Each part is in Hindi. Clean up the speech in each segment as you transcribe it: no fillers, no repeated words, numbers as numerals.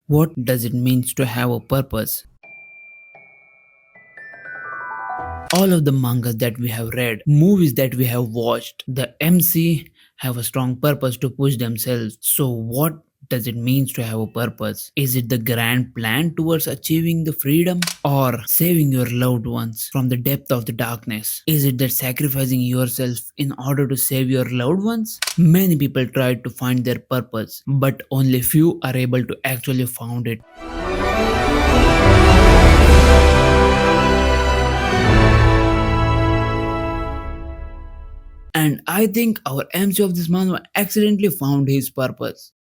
What does it mean to have a purpose? All of the mangas that we have read, movies that we have watched, the MC have a strong purpose to push themselves. So what does it mean to have a purpose? Is it the grand plan towards achieving the freedom or saving your loved ones from the depth of the darkness? Is it that sacrificing yourself in order to save your loved ones? Many people try to find their purpose, but only few are able to actually found it. And I think our MC of this month accidentally found his purpose.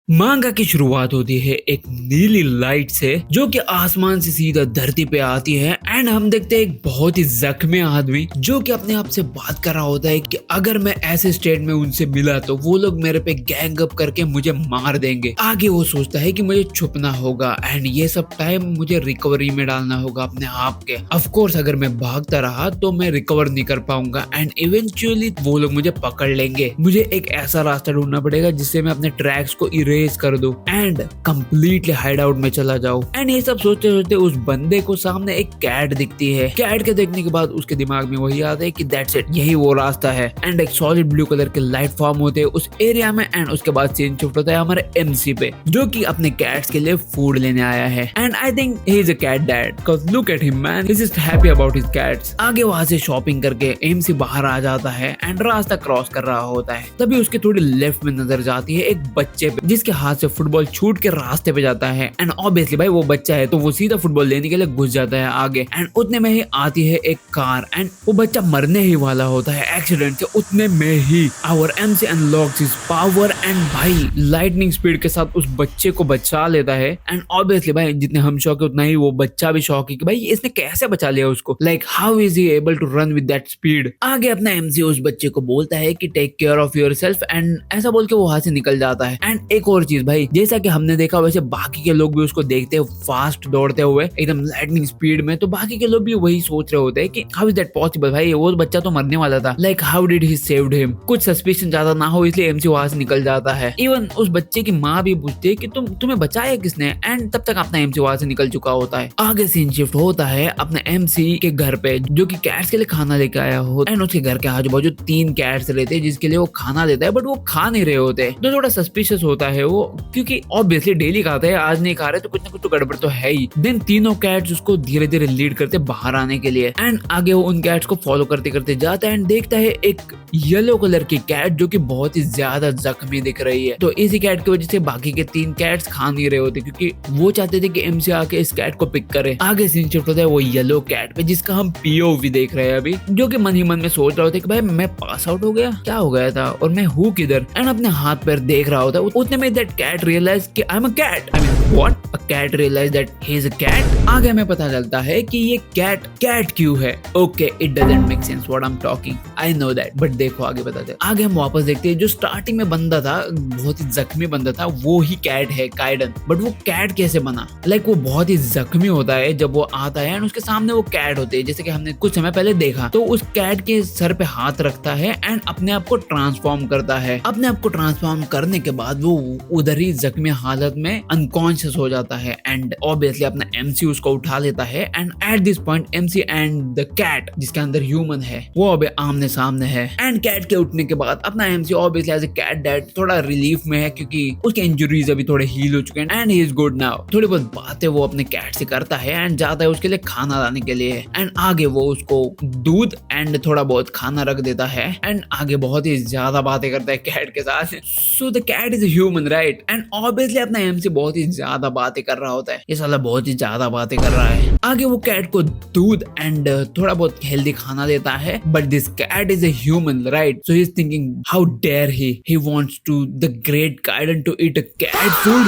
मांगा की शुरुआत होती है एक नीली लाइट से जो कि आसमान से सीधा धरती पे आती है एंड हम देखते हैं एक बहुत ही जख्मी आदमी जो कि अपने आप से बात कर रहा होता है कि अगर मैं ऐसे स्टेट में उनसे मिला तो वो लोग मेरे पे गैंग अप करके मुझे मार देंगे। आगे वो सोचता है कि मुझे छुपना होगा एंड ये सब टाइम मुझे रिकवरी में डालना होगा अपने आप के। ऑफ कोर्स अगर मैं भागता रहा तो मैं रिकवर नहीं कर पाऊंगा एंड इवेंचुअली वो लोग मुझे पकड़ लेंगे। मुझे एक ऐसा रास्ता ढूंढना पड़ेगा जिससे मैं अपने ट्रैक्स को इरेज कर दूं एंड कंप्लीटली हाइड आउट में चला जाऊं। एंड ये सब सोचते सोचते उस बंदे को सामने एक कैट दिखती है। कैट के देखने के बाद उसके दिमाग में वही आता है कि दैट्स इट, यही वो रास्ता है। एंड एक सॉलिड ब्लू कलर के लाइट फॉर्म होते हैं उस एरिया में एंड उसके बाद सीन शिफ्ट होता है हमारे एमसी पे जो कि अपने कैट्स के लिए फूड लेने आया है। And I think he is a cat dad because look at him man, he is just happy about his cats. आगे वहां से शॉपिंग करके एमसी बाहर आ जाता है एंड रास्ता क्रॉस कर रहा होता है। तभी उसके थोड़ी लेफ्ट में नजर जाती है एक बच्चे पे जिसके हाथ से फुटबॉल छूट के रास्ते पे जाता है एंड ऑब्वियसली भाई वो बच्चा है तो वो सीधा फुटबॉल लेने के लिए घुस जाता है आगे। एंड उतने में ही आती है एक कार एंड वो बच्चा मरने ही वाला होता है एक्सीडेंट से। उतने में ही our MC unlocks his power and भाई लाइटनिंग स्पीड के साथ उस बच्चे को बचा लेता है। एंड ऑब्वियसली भाई जितने हम शौक है उतना ही वो बच्चा भी शौक है कि भाई इसने कैसे बचा लिया उसको, like how is he able to run with that speed. आगे अपना एमसी उस बच्चे को बोलता है कि take care of yourself and ऐसा बोल के वो वहां से निकल जाता है। एंड एक और चीज भाई, जैसा कि हमने देखा वैसे बाकी के लोग भी उसको देखते हैं फास्ट दौड़ते हुए एकदम लाइटनिंग स्पीड में, तो बाकी के लोग भी वही सोच रहे होते हैं कि हाउ इज दैट पॉसिबल, भाई वो बच्चा तो मरने वाला था, like how did he saved him. कुछ सस्पिशन ज्यादा ना हो इसलिए एमसी वहां से निकल जाता है। इवन उस बच्चे की माँ भी पूछती है कि तुम्हें बचाया किसने, एंड तब तक अपना एमसी वहां से निकल चुका होता है। आगे सीन शिफ्ट होता है अपने एमसी के घर पे जो कि कैट्स के लिए खाना लेके आया हो एंड उसके घर के आजू बाजू 3 कैट्स रहते हैं जिसके लिए वो खाना देता है बट वो खा नहीं रहे होते। तो थोड़ा सस्पिशियस होता है वो क्योंकि ऑब्वियसली डेली खाते हैं, आज नहीं खा रहे तो कुछ ना कुछ तो गड़बड़ तो है ही। देन तीनों कैट्स उसको धीरे धीरे लीड करते बाहर आने के लिए एंड आगे वो उन कैट्स को फॉलो करते करते जाता है एंड देखता है एक येलो कलर की कैट जो कि बहुत ही ज्यादा जख्मी दिख रही है। तो इसी कैट की वजह से बाकी के 3 कैट्स खा नहीं रहे होते क्योंकि वो चाहते थे कि एमसी आके इस कैट को पिक करे। आगे सीन शिफ्ट होता है वो येलो कैट पे जिसका हम पीओवी देख रहे हैं अभी, जो कि मन ही मन में सोच रहा होता है कि भाई मैं पास आउट हो गया, क्या हो गया था और मैं हूँ किधर, एंड अपने हाथ पैर देख रहा होता है। उतने में दैट कैट रियलाइज कि I am a cat. I mean what, a cat realize that he is a cat. आगे हमें पता चलता है कि ये कैट क्यों है। Okay it doesn't make sense what I am talking, I know that, but देखो आगे बताते हैं। आगे हम वापस देखते हैं जो स्टार्टिंग में बंदा था बहुत ही जख्मी बंदा था वो ही कैट है काइडन, बट वो कैट कैसे बना, लाइक वो बहुत ही जख्मी होता है जब वो आता है एंड उसके सामने वो कैट होते है जैसे कि हमने कुछ समय पहले देखा। तो उस कैट के सर पे हाथ रखता है एंड अपने आप को ट्रांसफॉर्म करता है। अपने आप को ट्रांसफॉर्म करने के बाद वो उधर ही जख्मी हालत में अनकॉन्शियस हो जाता है एंड ऑब्वियसली अपना एमसी उसको उठा लेता है। And at this point MC and the cat जिसके अंदर ह्यूमन है वो अभी आमने सामने है। एंड कैट के उठने के बाद अपना MC obviously as a cat dad थोड़ा रिलीफ में है क्योंकि उसके इंजरीज अभी थोड़े हील हो चुके हैं and he is good now. थोड़ी बहुत बातें वो अपने कैट से करता है एंड जाता है उसके लिए खाना लाने के लिए एंड आगे वो उसको दूध एंड थोड़ा बहुत खाना रख देता है एंड आगे बहुत ही ज्यादा बातें करता है कैट के साथ। So the cat is human right, and obviously अपना एमसी बहुत ही ज्यादा बातें कर रहा होता है, ये साला बहुत ही ज्यादा बातें कर रहा है। आगे वो कैट को दूध एंड थोड़ा बहुत हेल्दी खाना देता है but this cat is a human right, so he is thinking how dare he wants to the great Kaiden to eat a cat food.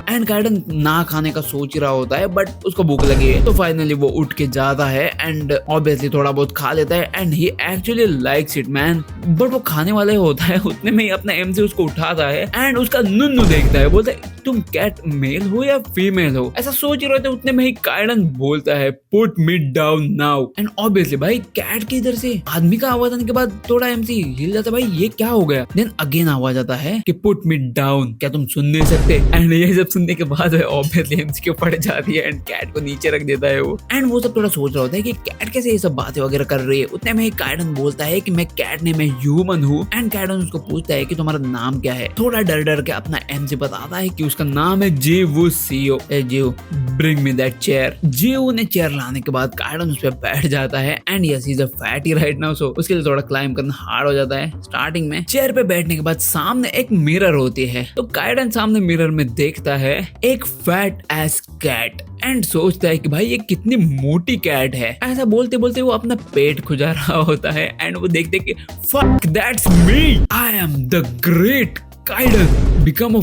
And Kaiden ना खाने का सोच रहा होता है बट उसको भूख लगी है तो फाइनली वो उठ के जाता है एंड ऑब्वियसली थोड़ा बहुत खा लेता है and he actually likes it man. But वो खाने वाला ही होता है उतने में ही अपना एमसी उसको उठाता है एंड उसका नुन्नू देखता है, बोलता है तुम कैट मेल हो या फीमेल हो। ऐसा सोच ही रहे थे, उतने में ही काइडन बोलता है put me down now. And obviously भाई कैट की इधर से आदमी का आवाज आने के बाद थोड़ा एमसी हिल जाता है, भाई ये क्या हो गया। देन अगेन आवाज आता है कि पुट मी डाउन, क्या तुम सुन नहीं सकते। एंड ये सब सुनने के बाद ऑब्वियसली एमसी के पड़ जाती है एंड कैट को नीचे रख देता है वो। एंड वो सब थोड़ा सोच रहा होता है कि कैट कैसे ये सब बातें वगैरह कर रही है। उतने में ही काइडन बोलता है कि मैं कैट नहीं, मैं ह्यूमन हूँ। एंड काइडन उसको पूछता है कि तुम्हारा नाम क्या है। थोड़ा डर डर के अपना एमसी बताता है कि उसका नाम है जीवूसियो। जीव ब्रिंग मी दैट चेयर। जीवू ने चेयर लाने के बाद काइडन उस पर बैठ जाता है and yes he is a fatty right now, so उसके लिए थोड़ा क्लाइंब करना हार्ड हो जाता है स्टार्टिंग में। चेयर पे बैठने के बाद सामने एक मिरर होती है, तो काइडन सामने मिरर में देखता है एक फैट एस कैट एंड सोचता है कि भाई ये कितनी मोटी कैट है। ऐसा बोलते बोलते वो अपना पेट खुजा रहा होता है एंड वो देखते कि fuck that's me, I am the great Kaiden become a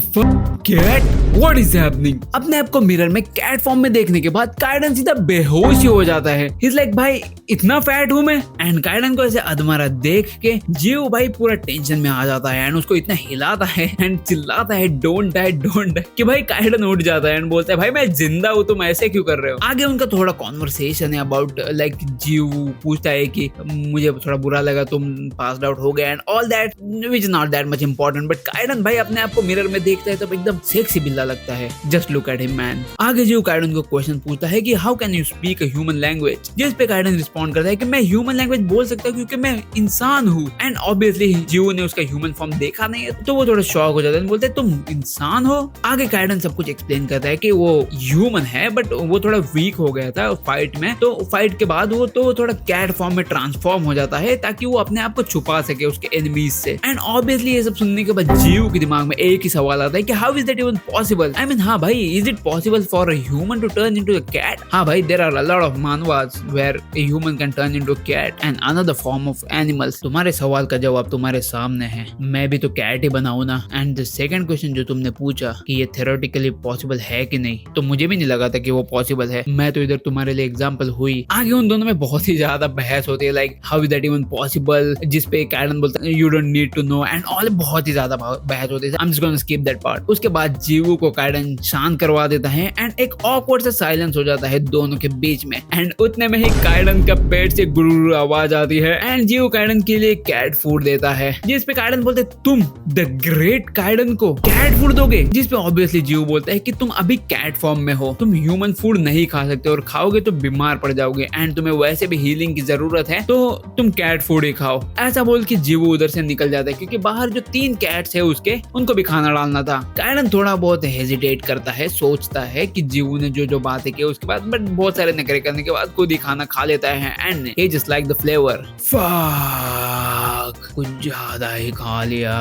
cat, what is happening. अपने आप को मिरर में कैट फॉर्म में देखने के बाद काइडन सीधा बेहोश ही हो जाता है। ही इज लाइक भाई इतना फैट हूं मैं। एंड काइडन को ऐसे अधमरा देख के जीव भाई पूरा टेंशन में आ जाता है एंड उसको इतना हिलाता है एंड चिल्लाता है डोंट डाई डोंट डाई, कि भाई काइडन उठ जाता है एंड बोलता है भाई मैं जिंदा हूँ, तुम ऐसे क्यों कर रहे हो। आगे उनका थोड़ा कॉन्वर्सेशन है अबाउट लाइक जीव पूछता है कि मुझे थोड़ा बुरा लगा तुम पास्ड आउट हो गए and all that which is not that much important. But Kaiden भाई अपने आप को मिरर में देखता है तब एकदम सेक्सी बिल्ला लगता है। Just look at him man. आगे जीव काइडन को क्वेश्चन पूछता है कि how can you speak a human language, जिस पे काइडन रिस्पॉन्ड करता है कि मैं ह्यूमन लैंग्वेज बोल सकता हूँ क्योंकि मैं इंसान हूँ। एंड ऑब्वियसली जीव ने उसका ह्यूमन फॉर्म देखा नहीं है तो वो थोड़ा शॉक हो जाता है, बोलते तुम इंसान हो। आगे काइडन सब कुछ एक्सप्लेन करता है कि वो ह्यूमन है बट वो थोड़ा वीक हो गया था फाइट में, तो फाइट के बाद वो थोड़ा कैट फॉर्म में ट्रांसफॉर्म हो जाता है ताकि वो अपने आप को छुपा सके उसके एनिमीज से। एंड ऑब्वियसली ये सब सुनने के बाद जीव के दिमाग में एक ही सवाल आता है कि how is that even possible. I mean हाँ भाई, is it possible for a human to turn into a cat. हाँ भाई, there are a lot of manhwas where a human can turn into a cat and another form of animals. तुम्हारे सवाल का जवाब तुम्हारे सामने है, मैं भी तो कैट ही बनाऊं ना। एंड द सेकंड क्वेश्चन जो तुमने पूछा कि ये थ्योरेटिकली पॉसिबल है कि नहीं, तो मुझे भी नहीं लगा था कि वो पॉसिबल है। मैं तो इधर तुम्हारे लिए एग्जांपल हुई। आगे उन दोनों में बहुत ही ज्यादा बहस होती है like how is that even possible, जिस पे काइडन बोलता है you don't need to know and all, बहुत ही ज्यादा बहस होती है। I am just gonna skip that part. उसके बाद जीवू को काइडन शांत करवा देता है एंड एक ऑकवर्ड सा साइलेंस हो जाता है दोनों के बीच में। एंड उतने में ही काइडन का पेट से गुरु आवाज आती है एंड जीवू काइडन के लिए कैट फूड देता है, जिस पे काइडन बोलते तुम द ग्रेट काइडन को कैट फूड दोगे, जिस पे ऑब्वियसली जीवू बोलता है कि तुम अभी कैट फॉर्म में हो, तुम ह्यूमन फूड नहीं खा सकते और खाओगे तो बीमार पड़ जाओगे एंड तुम्हें वैसे भी हीलिंग की जरूरत है तो तुम कैट फूड ही खाओ। ऐसा बोल के जीवू उधर से निकल जाता है क्योंकि बाहर जो 3 कैट्स है उसके उनको भी खाना डालना था। काइडन थोड़ा बहुत हेजिटेट करता है, सोचता है कि जीवू ने जो बातें की उसके बाद, बट बहुत सारे नखरे करने के बाद खुद ही खाना खा लेता है and he just like the flavour. Fuck, कुछ ज्यादा ही खा लिया।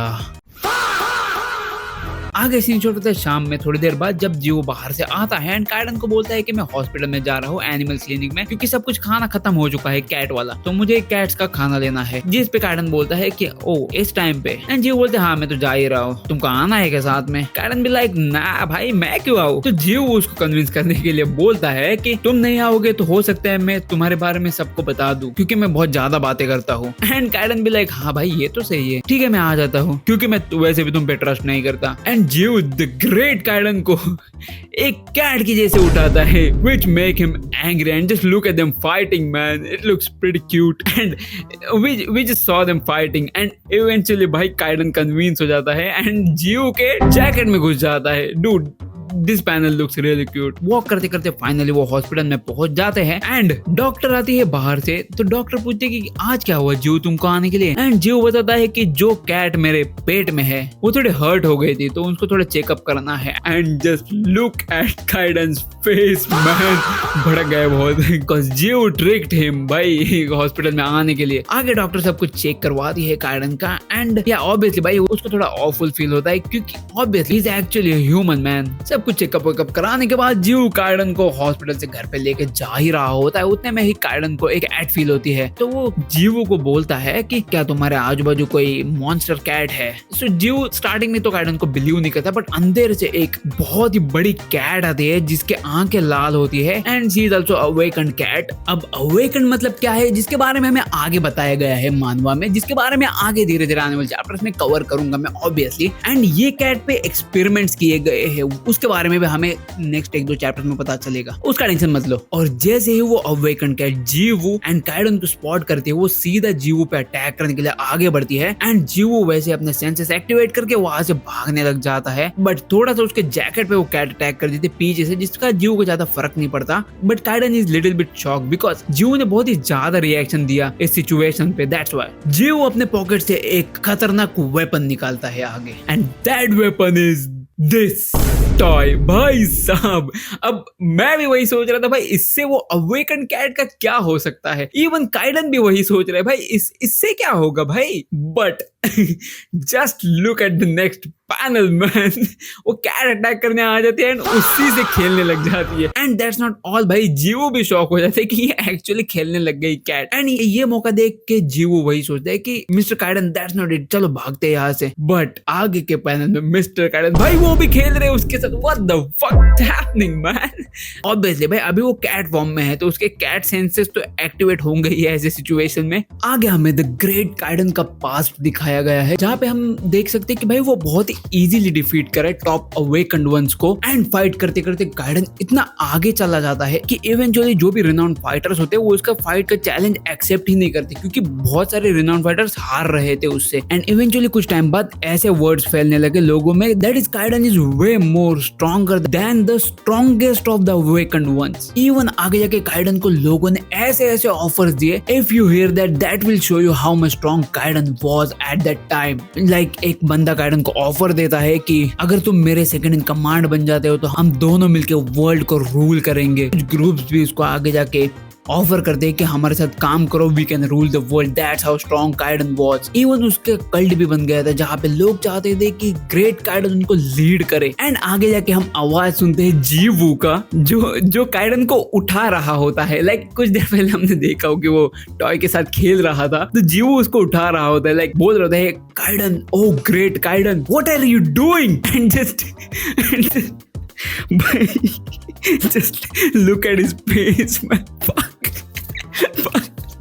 आगे सीन छोड़ देते हैं शाम में थोड़ी देर बाद जब जीवू बाहर से आता है एंड काइडन को बोलता है कि मैं हॉस्पिटल में जा रहा हूँ एनिमल क्लिनिक में क्योंकि सब कुछ खाना खत्म हो चुका है कैट वाला, तो मुझे कैट्स का खाना लेना है। जिस पे काइडन बोलता है कि ओ इस टाइम पे, एंड जीवू बोलते हाँ मैं तो जा ही रहा हूँ, तुमको आना है क्या साथ में। काइडन भी लाइक ना भाई मैं क्यों आऊँ। तो जीवू उसको कन्विंस करने के लिए बोलता है कि तुम नहीं आओगे तो हो सकता है मैं तुम्हारे बारे में सबको बता दूं क्योंकि मैं बहुत ज्यादा बातें करता हूँ। एंड काइडन भी लाइक हाँ भाई ये तो सही है, ठीक है मैं आ जाता हूँ क्योंकि मैं वैसे भी तुम पे ट्रस्ट नहीं करता। एंड जीवू द ग्रेट काइडन को एक कैट की जैसे उठाता है which make him angry and just look at them fighting man, it looks pretty cute and we just saw them fighting and eventually भाई काइडन कन्विंस हो जाता है एंड जीव के जैकेट में घुस जाता है। Dude this panel looks really cute. Walk करते करते फाइनली वो हॉस्पिटल में पहुंच जाते हैं एंड डॉक्टर आती है बाहर से, तो डॉक्टर पूछते हैं कि आज क्या हुआ जीव तुमको आने के लिए। एंड जीव बताता है कि जो कैट मेरे पेट में है वो थोड़ी हर्ट हो गई थी तो उनको थोड़ा चेकअप करना है। And just look at Kaiden's face man, भड़क गए बहुत बिकॉज़ जीव ट्रिक्ड हिम भाई हॉस्पिटल में आने के लिए। आगे डॉक्टर सब कुछ चेक करवाती है काइडन का एंड या ऑब्वियसली भाई उसको थोड़ा ऑफुल फील होता है क्योंकि obviously is actually human man. सब सब कुछ चेकअप वेकअप कराने के बाद जीव काइडन को हॉस्पिटल से घर पे लेके जा ही रहा होता है। उतने में ही काइडन को एक एड फील होती है, तो वो जीवू को बोलता है कि क्या तुम्हारे आजू बाजू कोई मॉन्स्टर कैट है। सो जीव स्टार्टिंग में तो काइडन को बिलीव नहीं करता, बट अंदर से एक बहुत ही बड़ी कैट आती है जिसके आंखें लाल होती है and she is also awakened cat. अब अवेकन्ड मतलब क्या है, जिसके बारे में हमें आगे बताया गया है मानवा में, जिसके बारे में आगे धीरे धीरे आने वाले चैप्टर्स में कवर करूंगा मैं ऑब्वियसली। एंड ये कैट पे एक्सपेरिमेंट्स किए गए हैं, उसके बारे में भी हमें नेक्स्ट एक दो चैप्टर में पता चलेगा, उसका टेंशन मत लो। और जैसे ही वो अवेकन्ड कैट जीवू एंड काइडन को स्पॉट करती है, वो सीधा जीवू पे अटैक करने के लिए आगे बढ़ती है एंड जीवू वैसे अपने सेंसेस एक्टिवेट करके वहां से भागने लग जाता है, बट थोड़ा सा उसके जैकेट पे वो कैट अटैक कर देती है पीछे से, जिसका जीवू को ज्यादा फर्क नहीं पड़ता। But Kaiden is little bit shock because Jiwoo ने बहुत ही ज्यादा रिएक्शन दिया इस सिचुएशन पे, दैट्स व्हाई जीवू अपने पॉकेट से एक खतरनाक वेपन निकालता है आगे, and that weapon is this toy. भाई साहब, अब मैं भी वही सोच रहा था भाई, इससे वो अवेकन कैट का क्या हो सकता है। इवन काइडन भी वही सोच रहा है भाई, इससे क्या होगा भाई। But just look at the next panel man, वो कैट अटैक करने आ जाती है एंड उसी से खेलने लग जाती है। एंड दैट्स नॉट ऑल भाई, जीवू भी शॉक हो जाता है कि ये एक्चुअली खेलने लग गई कैट। एंड ये मौका देख के जीवू वही सोचता है कि मिस्टर काइडन दैट्स नॉट इट, चलो भागते हैं यहाँ से। बट आगे के पैनल में मिस्टर काइडन भाई वो भी खेल रहे हैं उसके साथ। What the fuck happening man. Obviously भाई अभी वो कैट फॉर्म में है तो उसके कैट सेंसेस तो एक्टिवेट होंगे ही ऐसे सिचुएशन में। आगे हमें द ग्रेट काइडन का पास्ट दिखाया गया है, जहाँ पे हम देख सकते हैं कि भाई वो बहुत ही इजीली डिफीट करे टॉप अवेकन्ड वंस को। एंड फाइट करते करते काइडन इतना आगे चला जाता है कि इवेंचुअली जो भी रिनाउंड फाइटर्स होते हैं वो उसका फाइट का चैलेंज एक्सेप्ट ही नहीं करते, क्योंकि बहुत सारे रिनाउंड फाइटर्स हार रहे थे उससे। एंड इवेंचुअली कुछ टाइम बाद ऐसे वर्ड्स फैलने लगे लोगों में, that is Kaiden is way more stronger than the strongest of the awakened ones. Even आगे जाके काइडन को लोगों ने ऐसे ऐसे ऑफर्स दिए, if you hear that that will show you how much strong Kaiden was at that time. Like एक बंदा काइडन को ऑफर देता है कि अगर तुम मेरे सेकंड इन कमांड बन जाते हो तो हम दोनों मिलकर वर्ल्ड को रूल करेंगे। ग्रुप्स भी उसको आगे जाके ऑफर करते हैं कि हमारे साथ काम करो, we can rule the world. That's how strong Kaiden was. Even उसके कल्ट भी बन गया था जहाँ पे लोग चाहते थे कि ग्रेट काइडन उनको लीड करे। एंड आगे जाके हम आवाज सुनते हैं जीवू का, जो काइडन को उठा रहा होता है। लाइक कुछ देर पहले हमने देखा हो कि वो टॉय के साथ खेल रहा था, तो जीवू उसको उठा रहा होता है, लाइक बोल रहा है Kaiden, oh great Kaiden, what are you doing. And just just look at his face man, fuck.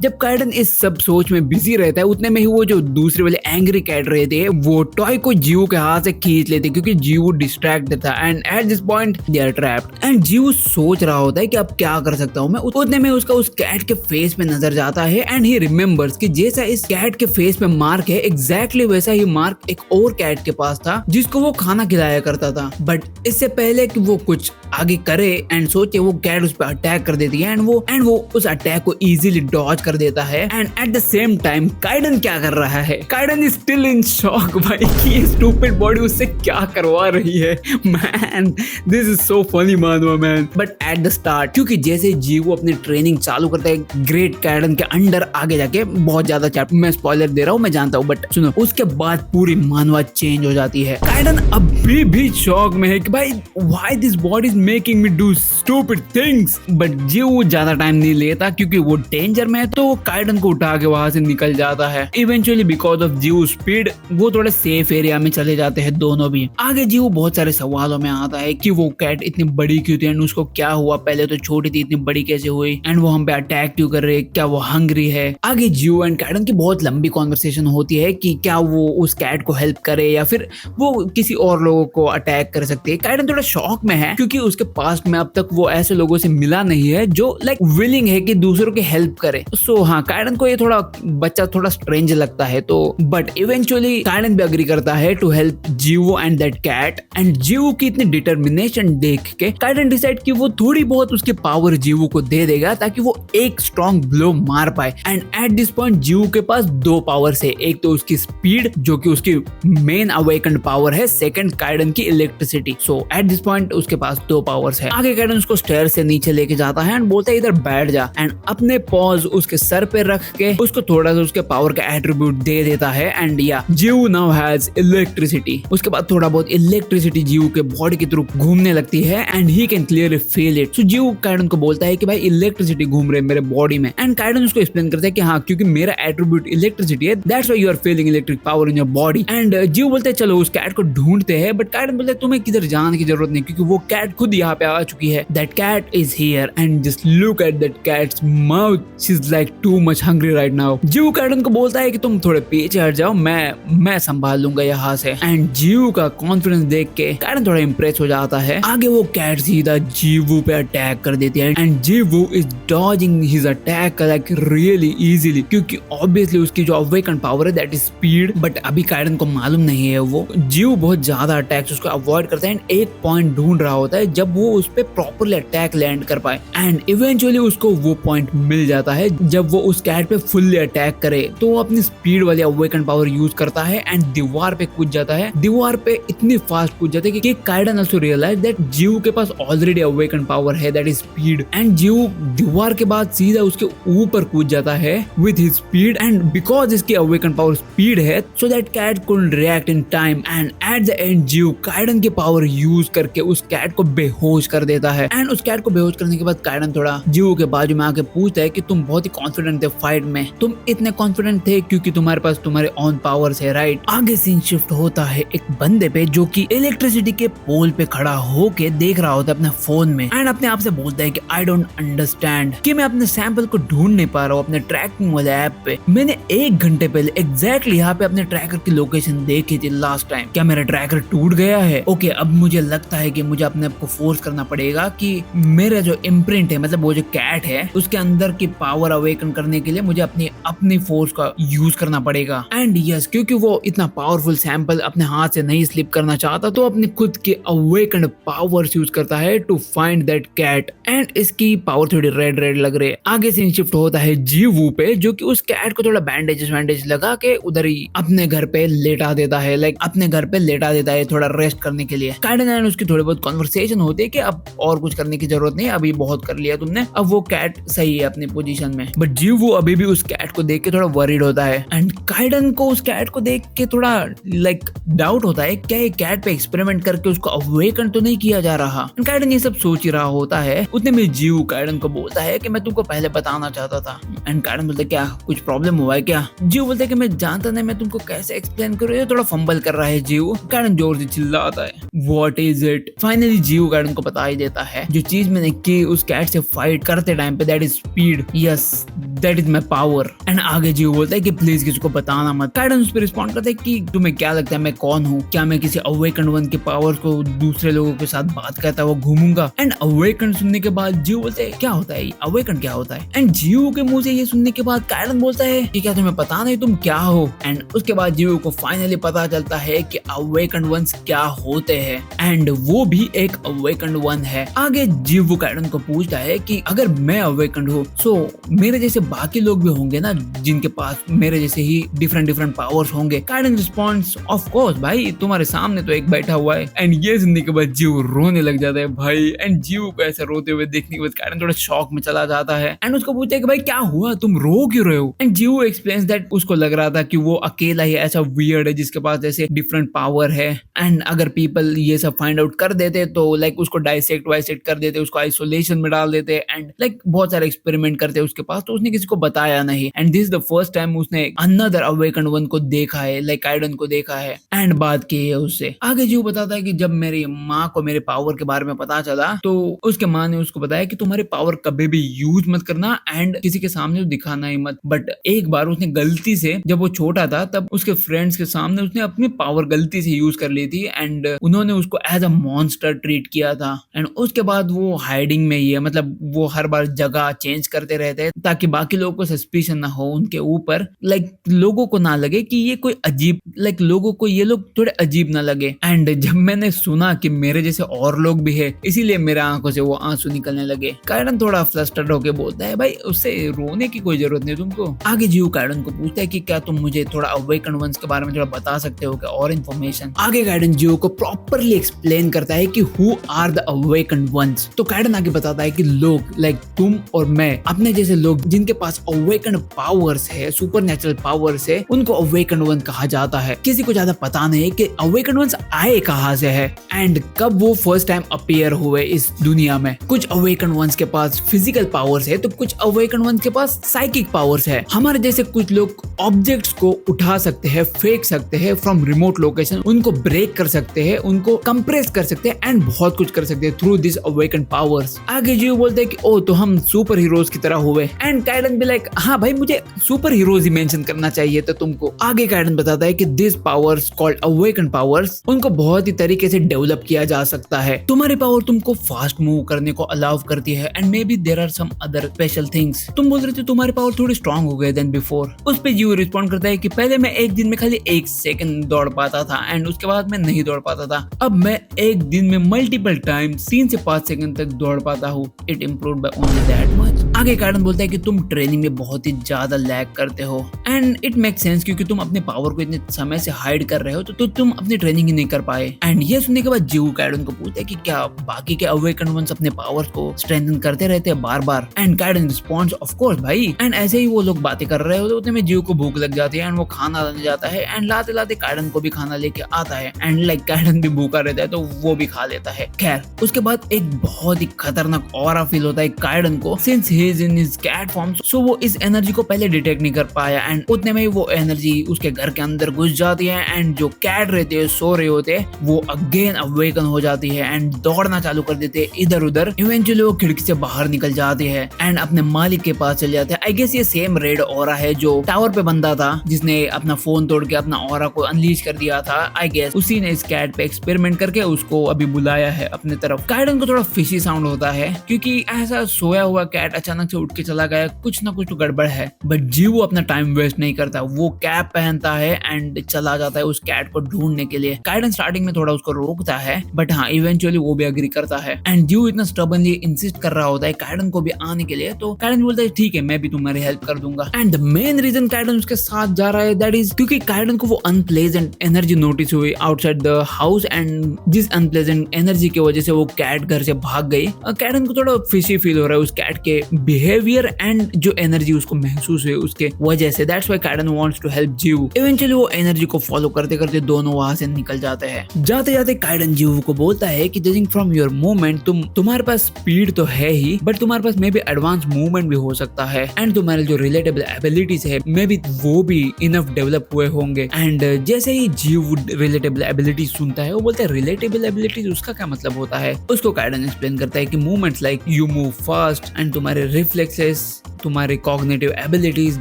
जब काइडन इस सब सोच में बिजी रहता है उतने में ही वो जो दूसरे वाले एंग्री कैट रहते हैं वो टॉय को जीवू के हाथ से खींच लेते क्योंकि जीवू डिस्ट्रैक्ट था। And at this point they are trapped. And Jiwoo सोच रहा होता है कि अब क्या कर सकता हूँ मैं। उतने में उसका उस कैट के फेस पे नजर जाता है एंड ही रिमेम्बर्स कि जैसा इस कैट के फेस पे मार्क है एग्जैक्टली वैसा ही मार्क एक और कैट के पास था जिसको वो खाना खिलाया करता था। बट इससे पहले कि वो कुछ आगे करे एंड सोचे, वो कैट उस पर अटैक कर देती है एंड वो उस अटैक को इजीली डॉज कर देता है। And at the same time Kaiden क्या कर रहा है, Kaiden is still in shock भाई कि ये स्टूपिड बॉडी उससे क्या करवा रही है। Man this is so funny मानवा man. But at the start क्योंकि जैसे जीवू अपनी ट्रेनिंग चालू करता है ग्रेट काइडन के अंडर, आगे जाके बहुत ज्यादा चैप्टर में स्पॉइलर दे रहा हूँ मैं जानता हूँ, बट सुनो उसके बाद पूरी मानवा चेंज हो जाती है। काइडन अभी भी शॉक में है कि भाई why this body is making me do stupid things. But Jiwoo ज्यादा टाइम नहीं लेता क्योंकि वो डेंजर में है, तो वो काइडन को उठा के वहां से निकल जाता है। इवेंचुअली बिकॉज ऑफ जीवू स्पीड वो थोड़े सेफ एरिया में चले जाते हैं दोनों भी। आगे जीवू बहुत सारे सवालों में आता है कि वो कैट इतनी बड़ी क्यों थी एंड उसको क्या हुआ, पहले तो छोटी थी इतनी बड़ी कैसे हुई, एंड वो हम पे अटैक क्यों कर रहे, क्या वो हंग्री है। आगे जीवू एंड काइडन की बहुत लंबी कॉन्वर्सेशन होती है कि क्या वो उस कैट को हेल्प करे या फिर वो किसी और लोगों को अटैक कर सकती है। काइडन थोड़ा शॉक में है क्योंकि उसके पास्ट में अब तक वो ऐसे लोगों से मिला नहीं है जो लाइक विलिंग है कि दूसरों की हेल्प करे। सो हाँ, काइडन को ये थोड़ा बच्चा थोड़ा स्ट्रेंज लगता है, तो बट इवेंचुअली काइडन भी अग्री करता है to help Jiwoo and that cat. And Jiwoo की इतनी डिटर्मिनेशन देख के काइडन डिसाइड कि वो थोड़ी बहुत उसकी पावर जीवू को दे देगा ताकि वो एक स्ट्रॉन्ग ब्लो मार पाए। एंड एट दिस पॉइंट जीवू के पास दो पावर्स है, एक तो उसकी स्पीड जो कि उसकी मेन अवेकन्ड पावर है, सेकंड काइडन की electricity. So eight this point उसके पास दो पावर्स है। आगे काइडन उसको स्टेयर से नीचे लेके जाता है एंड बोलता है इधर बैठ जा, एंड अपने पॉज उसके सर पे रख के उसको थोड़ा सा उसके पावर का एट्रीब्यूट दे देता है एंड या जीव नाउ हैज इलेक्ट्रिसिटी। उसके बाद थोड़ा बहुत इलेक्ट्रिसिटी जीव के बॉडी की तरफ घूमने लगती है and he can clearly feel it. So Jiwoo Kaiden को बोलता है कि भाई इलेक्ट्रिसिटी घूम रही है मेरे बॉडी में एंड काइडन उसको एक्सप्लेन करता है कि हाँ क्योंकि मेरा एट्रीब्यूट इलेक्ट्रिसिटी है that's why you are feeling electric power in your body. And Jiwoo बोलते हैं चलो उस कैट को ढूंढते हैं, बट काइडन बोलता है तुम्हें किधर जाने की जरूरत नहीं क्योंकि वो कैट खुद यहाँ पे आ चुकी है। That cat is here and just look at that cat's mouth, she is like too much hungry right now. Jiwoo Kaiden को बोलता है कि तुम थोड़े पीछे हट जाओ, मैं संभाल लूंगा यहाँ से। एंड जीव का कॉन्फिडेंस देख के काइडन थोड़ा इंप्रेस हो जाता है। आगे वो कैट सीधा जीवू पे अटैक कर देती है and Jiwoo is dodging his attack like really easily क्योंकि ऑब्वियसली उसकी जो अवेकन पावर है दैट इज स्पीड, बट अभी काइडन को मालूम नहीं है। वो जीव बहुत ज्यादा अटैक्स उसको अवॉइड करता है एंड एक पॉइंट ढूंढ रहा होता है जब वो उस पे प्रॉपरली अटैक लैंड कर पाए एंड इवेंचुअली उसको वो पॉइंट मिल जाता है जब वो उस कैट पे फुल्ली अटैक करे। तो वो अपनी स्पीड वाली अवेकन पावर यूज करता है एंड दीवार पे कूद जाता है। दीवार पे इतनी फास्ट कूद जाता है कि काइडन आल्सो रियलाइज दैट जीव के पास ऑलरेडी अवेकन पावर है दैट इज स्पीड एंड जीव दीवार के बाद सीधा उसके ऊपर कूद जाता है with his speed and because इसकी अवेकन पावर स्पीड है so that cat couldn't react in time and at the end Jiwoo Kaiden की पावर यूज करके उस कैट को बेहोश कर देता है। एंड उस कैट को बेहोश करने के बाद काइडन थोड़ा जीव के बाजू में आके पूछता है कि तुम बहुत ही कॉन्फिडेंट थे फाइट में, तुम इतने कॉन्फिडेंट थे क्योंकि तुम्हारे पास तुम्हारे ऑन पावर्स है राइट। आगे सीन शिफ्ट होता है एक बंदे पे जो कि इलेक्ट्रिसिटी के पोल पे खड़ा होके देख रहा होता है अपने फोन में एंड अपने आप से बोलता है कि आई डोंट अंडरस्टैंड कि मैं अपने सैंपल को ढूंढ नहीं पा रहा हूँ अपने ट्रैकिंग वाले ऐप पे। मैंने 1 घंटे पहले एग्जैक्टली यहाँ पे अपने ट्रैकर की लोकेशन देखी थी लास्ट टाइम। क्या मेरा ट्रैकर टूट गया है? ओके अब मुझे लगता है कि मुझे अपने आप को फोर्स करना पड़ेगा कि मेरा जो इम्प्रिंट है मतलब वो जो कैट है उसके अंदर की पावर अवेकन करने के लिए मुझे अपनी फोर्स का यूज करना पड़ेगा। एंड यस क्योंकि वो इतना पावरफुल सैंपल अपने हाथ से नहीं स्लिप करना चाहता तो अपने खुद के अवेकन पावर्स यूज करता है to find that cat and इसकी पावर थोड़ी रेड रेड लग रही है। आगे सीन शिफ्ट होता है जीवू पे जो कि उस कैट को थोड़ा बैंडेज लगा के उधर ही अपने घर पे लेटा देता है, लाइक अपने घर पे लेटा देता है थोड़ा रेस्ट करने के लिए। काइडन एंड उसकी थोड़ी बहुत कन्वर्सेशन होती है कि अब और कुछ करने की जरूरत नहीं, अभी बहुत कर लिया तुमने, अब वो कैट सही है अपनी पोजीशन में। बट जीवू अभी भी उस कैट को देख के थोड़ा वरीड होता है एंड काइडन को उस कैट को देख के थोड़ा लाइक डाउट होता है क्या ये कैट पे एक्सपेरिमेंट करके उसको अवेकन तो नहीं किया जा रहा। काइडन ये सब सोच ही रहा होता है उतने में जीव काइडन को बोलता है कि मैं तुमको पहले बताना चाहता था। एंड काइडन बोलता है क्या कुछ प्रॉब्लम हुआ है क्या? जीव बोलता है कि मैं जानता नहीं मैं तुमको कैसे एक्सप्लेन करूँ, ये थोड़ा फंबल कर रहा है जीव। काइडन जोर से चिल्लाता है व्हाट इज इट। फाइनली जीव काइडन को बता ही देता है जो चीज मैंने की उस कैट से फाइट करते टाइम पे that is speed, yes that is my power. And आगे जीव बोलता है कि प्लीज किसी को बताना मत। काइडन उस पर रिस्पॉन्ड करता है कि तुम्हें क्या लगता है मैं कौन हूँ? क्या मैं किसी अवेकन वन के पावर को दूसरे लोगों के साथ बात करता हुआ घूमूंगा? एंड अवेकन सुनने के बाद जीव बोलते है क्या होता है अवेकन क्या होता है? एंड जीव के मुंह से ये सुनने के बाद काइडन बोलता है कि क्या तुम्हें पता नहीं तुम क्या हो? एंड उसके बाद जीव को फाइनली पता चलता है कि अवेकन वंस क्या होते हैं एंड वो भी एक अवेकन वन है। आगे जीव काइडन को पूछता है कि अगर मैं अवेकन हूँ सो मेरे जैसे बाकी लोग भी होंगे ना जिनके पास मेरे जैसे ही डिफरेंट पावर्स होंगे? काइडन रिस्पॉन्ड्स ऑफ कोर्स भाई तुम्हारे सामने तो एक बैठा हुआ है। एंड ये सुनने के बाद जीव रोने लग जाता है भाई। एंड जीव को ऐसे रोते हुए देखने के बाद काइडन थोड़ा शॉक में चला जाता है एंड उसको पूछता है कि भाई क्या हुआ तुम रो क्यों रहे हो? एंड जीव एक्सप्लेन्स दैट उसको लग रहा था कि वो अकेला ही ऐसा वियर्ड है जिसके पास जैसे डिफरेंट पावर है एंड अगर पीपल ये सब फाइंड आउट कर देते तो लाइक उसको डाइसेक्ट वाइसेक्ट कर देते, उसको आइसोलेशन में डाल देते एंड लाइक बहुत सारे एक्सपेरिमेंट करते उसके पास, तो उसने किसी को बताया नहीं। And this the first time उसने अनदर अवेकन वन को देखा है, लाइक काइडन को देखा है एंड बात की है उससे। आगे जीव बताता है कि जब मेरी माँ को मेरे पावर के बारे में पता चला तो उसके माँ ने उसको बताया कि तुम्हारे पावर कभी भी यूज मत करना एंड किसी के सामने तो दिखाना ही मत। बट एक बार उसने गलती से जब वो छोटा था तब उसके फ्रेंड्स के सामने उसने अपनी पावर गलती से यूज कर ली थी एंड उन्होंने उसको एज अ मॉन्स्टर ट्रीट किया था। एंड उसके बाद वो हाइडिंग में ही है, मतलब वो हर बार जगह चेंज करते रहते हैं ताकि बाकी लोगों को सस्पिशन ना हो उनके ऊपर, लाइक लोगों को ना लगे कि ये कोई अजीब, लाइक लोगों को ये लोग थोड़े अजीब ना लगे। एंड जब मैंने सुना कि मेरे जैसे और लोग भी है इसीलिए मेरे आंखों से वो आंसू निकलने लगे। काइडन थोड़ा फ्लस्टर्ड होके बोलता है भाई उससे रोने की कोई जरूरत नहीं तुमको। आगे जीव काइडन को पूछता है कि क्या तुम मुझे थोड़ा अवेकन वंस के बारे में थोड़ा बता सकते हो क्या और इन्फॉर्मेशन? आगे काइडन जीव को प्रॉपरली एक्सप्लेन करता है कि who are the awaken ones. तो काइडन आगे बताता है कि लोग लाइक तुम और मैं, अपने जैसे लोग जिनके पास अवेकन पावर्स है, सुपरनेचुरल पावर्स है, उनको अवेकन वन कहा जाता है। किसी को ज्यादा पता नहीं कि अवेकन वंस आए कहाँ से है एंड कब वो फर्स्ट टाइम अपीयर हुए इस दुनिया में। कुछ अवेकन वंस के पास फिजिकल पावर्स है तो कुछ अवेकन वंस के पास साइकिक पावर्स है। हमारे जैसे कुछ लोग ऑब्जेक्ट्स को उठा सकते हैं, फेंक सकते हैं फ्रॉम रिमोट लोकेशन, उनको ब्रेक कर सकते हैं, उनको कंप्रेस कर सकते हैं एंड बहुत कुछ कर सकते हैं थ्रू दिस अवेकन पावर्स। आगे जीव बोलते हैं कि ओ तो हम सुपर हीरोज की तरह हुए एंड काइडन भी लाइक हाँ भाई मुझे सुपर हीरोज ही मेंशन करना चाहिए था तुमको। आगे काइडन बताता है कि this powers called awaken powers उनको बहुत ही तरीके से डेवलप किया जा सकता है। तुम्हारी पावर तुमको फास्ट मूव करने को अलाउ करती है and maybe there are some other special things. तुम बोल रहे थे तुम्हारी पावर थोड़ी स्ट्रॉन्ग हो गई देन बिफोर। उस पे जीव रिस्पॉन्ड करता है कि पहले मैं एक दिन में खाली 1 सेकंड दौड़ पाता था एंड उसके बाद मैं नहीं दौड़ पाता था। अब मैं एक दिन में मल्टीपल टाइम 3 से 5 सेकंड तक दौड़ पाता हूँ। It improved by only that much. आगे काइडन बोलता है कि तुम ट्रेनिंग में बहुत ही ज्यादा लैग करते हो एंड इट मेक सेंस क्योंकि तुम अपने पावर को इतने समय से हाइड कर रहे हो तो तुम अपनी ट्रेनिंग ही नहीं कर पाए। एंड ये सुनने के बाद जीव काइडन को पूछता है कि क्या बाकी के अवेकन वंस अपने पावर्स को स्ट्रेंथन करते रहते हैं बार बार। एंड काइडन रिस्पॉन्ड्स ऑफ कोर्स भाई। एंड ऐसे ही वो लोग बातें कर रहे होते उतने में जीव को भूख लग जाती है एंड वो खाना लाने जाता है एंड लाते लाते काइडन को भी खाना लेके आता है एंड लाइक काइडन भी भूखा रहता है तो वो भी खा लेता है। खैर उसके बाद एक बहुत ही खतरनाक ऑरा फील होता है काइडन को since he is in his cat form. So वो इस एनर्जी को पहले डिटेक्ट नहीं कर पाया एंड उतने में ही वो एनर्जी उसके घर के अंदर घुस जाती है एंड जो कैट रहते हैं सो रहे होते हैं वो अगेन अवेकन हो जाती है एंड दौड़ना चालू कर देते हैं इधर उधर। इवेंचुअली वो खिड़की से बाहर निकल जाते हैं एंड अपने मालिक के पास चले जाते हैं। आई गेस ये सेम रेड ऑरा है जो टावर पे बंदा था जिसने अपना फोन तोड़ के अपना ऑरा को अनलीश कर दिया था। आई गेस उसी ने इस कैट पे एक्सपेरिमेंट करके उसको अभी बुलाया है अपने तरफ। काइडन को थोड़ा फिशी साउंड होता है क्योंकि ऐसा सोया हुआ कैट अचानक से उठ के चला गया, कुछ ना कुछ तो गड़बड़ है। बट जीव वो अपना टाइम वेस्ट नहीं करता, वो कैप पहनता है एंड चला जाता है उस कैट को ढूंढने के लिए। काइडन स्टार्टिंग में थोड़ा उसको रोकता है बट हाँ इवेंचुअली वो भी एग्री करता है एंड जीव इतना स्टबनली इंसिस्ट कर रहा होता है काइडन को भी आने के लिए तो काइडन बोलता है ठीक है मैं भी तुम्हारी हेल्प कर दूंगा। एंड द मेन रीजन काइडन उसके साथ जा रहा है दैट इज क्योंकि काइडन को वो अनप्लेजेंट एनर्जी नोटिस हुई आउटसाइड द हाउस एंड जिस अनप्लेजेंट एनर्जी की वजह से वो कैट घर से भाग गई। काइडन को थोड़ा फिशी फील हो रहा है उस कैट के बिहेवियर एंड जो एनर्जी उसको महसूस हुई उसके वजह से। That's why Kaiden wants to help Jiwoo. Eventually वो एनर्जी को फॉलो करते करते दोनों वहां से निकल जाते हैं। जाते जाते काइडन जीव को बोलता है कि जजिंग फ्रॉम योर मूवमेंट तुम्हारे पास स्पीड तो है ही बट तुम्हारे पास मे बी एडवांस मूवमेंट भी हो सकता है एंड तुम्हारे जो रिलेटेबल एबिलिटीज है मे बी वो भी इनफ डेवलप हुए होंगे। एंड जैसे ही जीव रिलेटेबल एबिलिटीज सुनता है वो बोलता है रिलेटेबल एबिलिटीज उसका क्या मतलब होता है। उसको काइडन एक्सप्लेन करता है कि movements like you move fast and तुम्हारे रिफ्लेक्सेस, तुम्हारे cognitive abilities,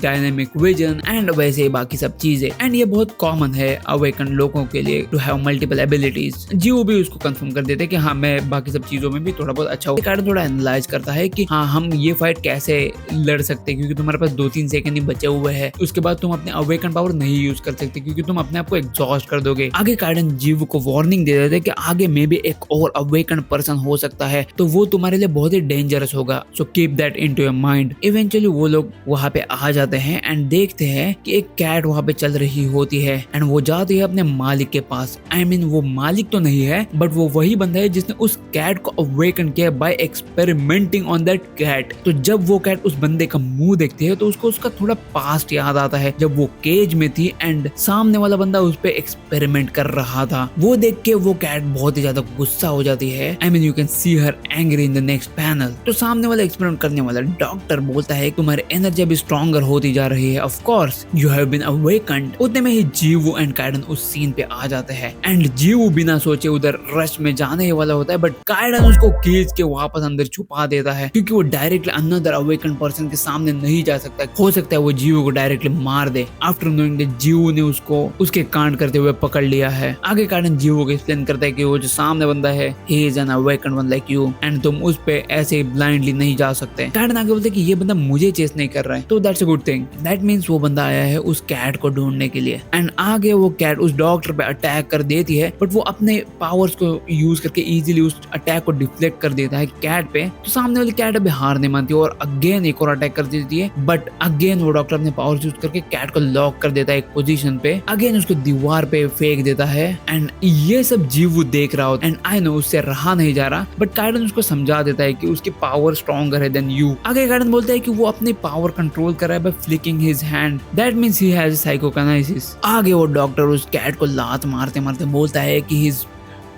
dynamic vision and वैसे बाकी सब चीजें। एंड ये बहुत कॉमन है अवेकन लोगों के लिए टू हैव मल्टीपल एबिलिटीज। जीव भी उसको कंफर्म कर देते कि हाँ मैं बाकी सब चीजों में भी थोड़ा बहुत अच्छा हूँ। काइडन थोड़ा एनालाइज करता है कि हाँ हम ये फाइट कैसे लड़ सकते हैं क्योंकि तुम्हारे पास 2-3 सेकंड ही बचे हुए हैं। उसके बाद तुम अपने अवेकन पावर नहीं यूज कर सकते क्योंकि तुम अपने आप को एग्जॉस्ट कर दोगे। आगे काइडन जीव को वार्निंग दे देते कि आगे में भी एक और अवेकन पर्सन हो सकता है तो वो तुम्हारे लिए बहुत ही डेंजरस होगा। So keep that into your mind. Eventually वो लोग वहाँ पे आ जाते हैं एंड देखते हैं कि एक कैट वहाँ पे चल रही होती है एंड वो जाती है अपने मालिक के पास। आई मीन वो मालिक तो नहीं है बट वो वही बंदा है जिसने उस कैट को अवेकन किया by experimenting on that cat. तो जब वो कैट उस बंदे का मुंह देखती है तो उसको उसका थोड़ा पास्ट याद आता है जब वो केज में थी एंड सामने वाला बंदा उस पे एक्सपेरिमेंट कर रहा था। वो देख के वो कैट बहुत ही ज्यादा गुस्सा हो जाती है। I mean you can C her angry in the next panel. तो सामने वाला एक्सपेरिमेंट करने वाला डॉक्टर बोलता है तुम्हारे एनर्जी अभी स्ट्रॉन्गर होती जा रही है, of course you have been awakened. उतने में ही जीवू एंड काइडन उस सीन पे आ जाते हैं एंड जीवू बिना सोचे उधर रश में जाने ही वाला होता है बट काइडन उसको खींच के वापस अंदर छुपा देता है क्योंकि वो डायरेक्टली अनदर अवेकन पर्सन के सामने नहीं जा सकता। हो सकता है वो जीवू को डायरेक्टली मार दे। आफ्टर नोइंग दैट जीवू ने उसको उसके कांड करते हुए पकड़ लिया है। आगे काइडन जीवू को एक्सप्लेन करता है कि वो जो सामने बंदा है he is an awaken one like you and तुम उस पे ऐसे ब्लाइंडली नहीं जा सकते। काइडन आगे बोलते कि ये बंदा मुझे चेस नहीं कर रहा है तो that's a good thing. That means वो बंदा आया है उस कैट को ढूंढने के लिए एंड आगे वो कैट उस डॉक्टर पे अटैक कर देती है बट वो अपने पावर्स को यूज करके इजीली उस अटैक को डिफ्लेक्ट कर देता है कैट पे। तो सामने वाली कैट अभी हार नहीं मानती और अगेन एक और अटैक कर देती है बट अगेन वो डॉक्टर अपने पावर्स यूज करके कैट को लॉक कर देता है एक पोजीशन पे। अगेन उसको दीवार पे फेंक देता है एंड ये सब जीवू देख रहा होता है एंड आई नो उससे रहा नहीं जा रहा बट काइडन उसको समझा देता है कि उसकी पावर स्ट्रॉन्गर है देन यू। आगे काइडन बोलता है कि वो अपनी पावर कंट्रोल कर रहा है by flicking his hand, that means he has psychokinesis. आगे वो डॉक्टर उस कैट को लात मारते मारते बोलता है कि his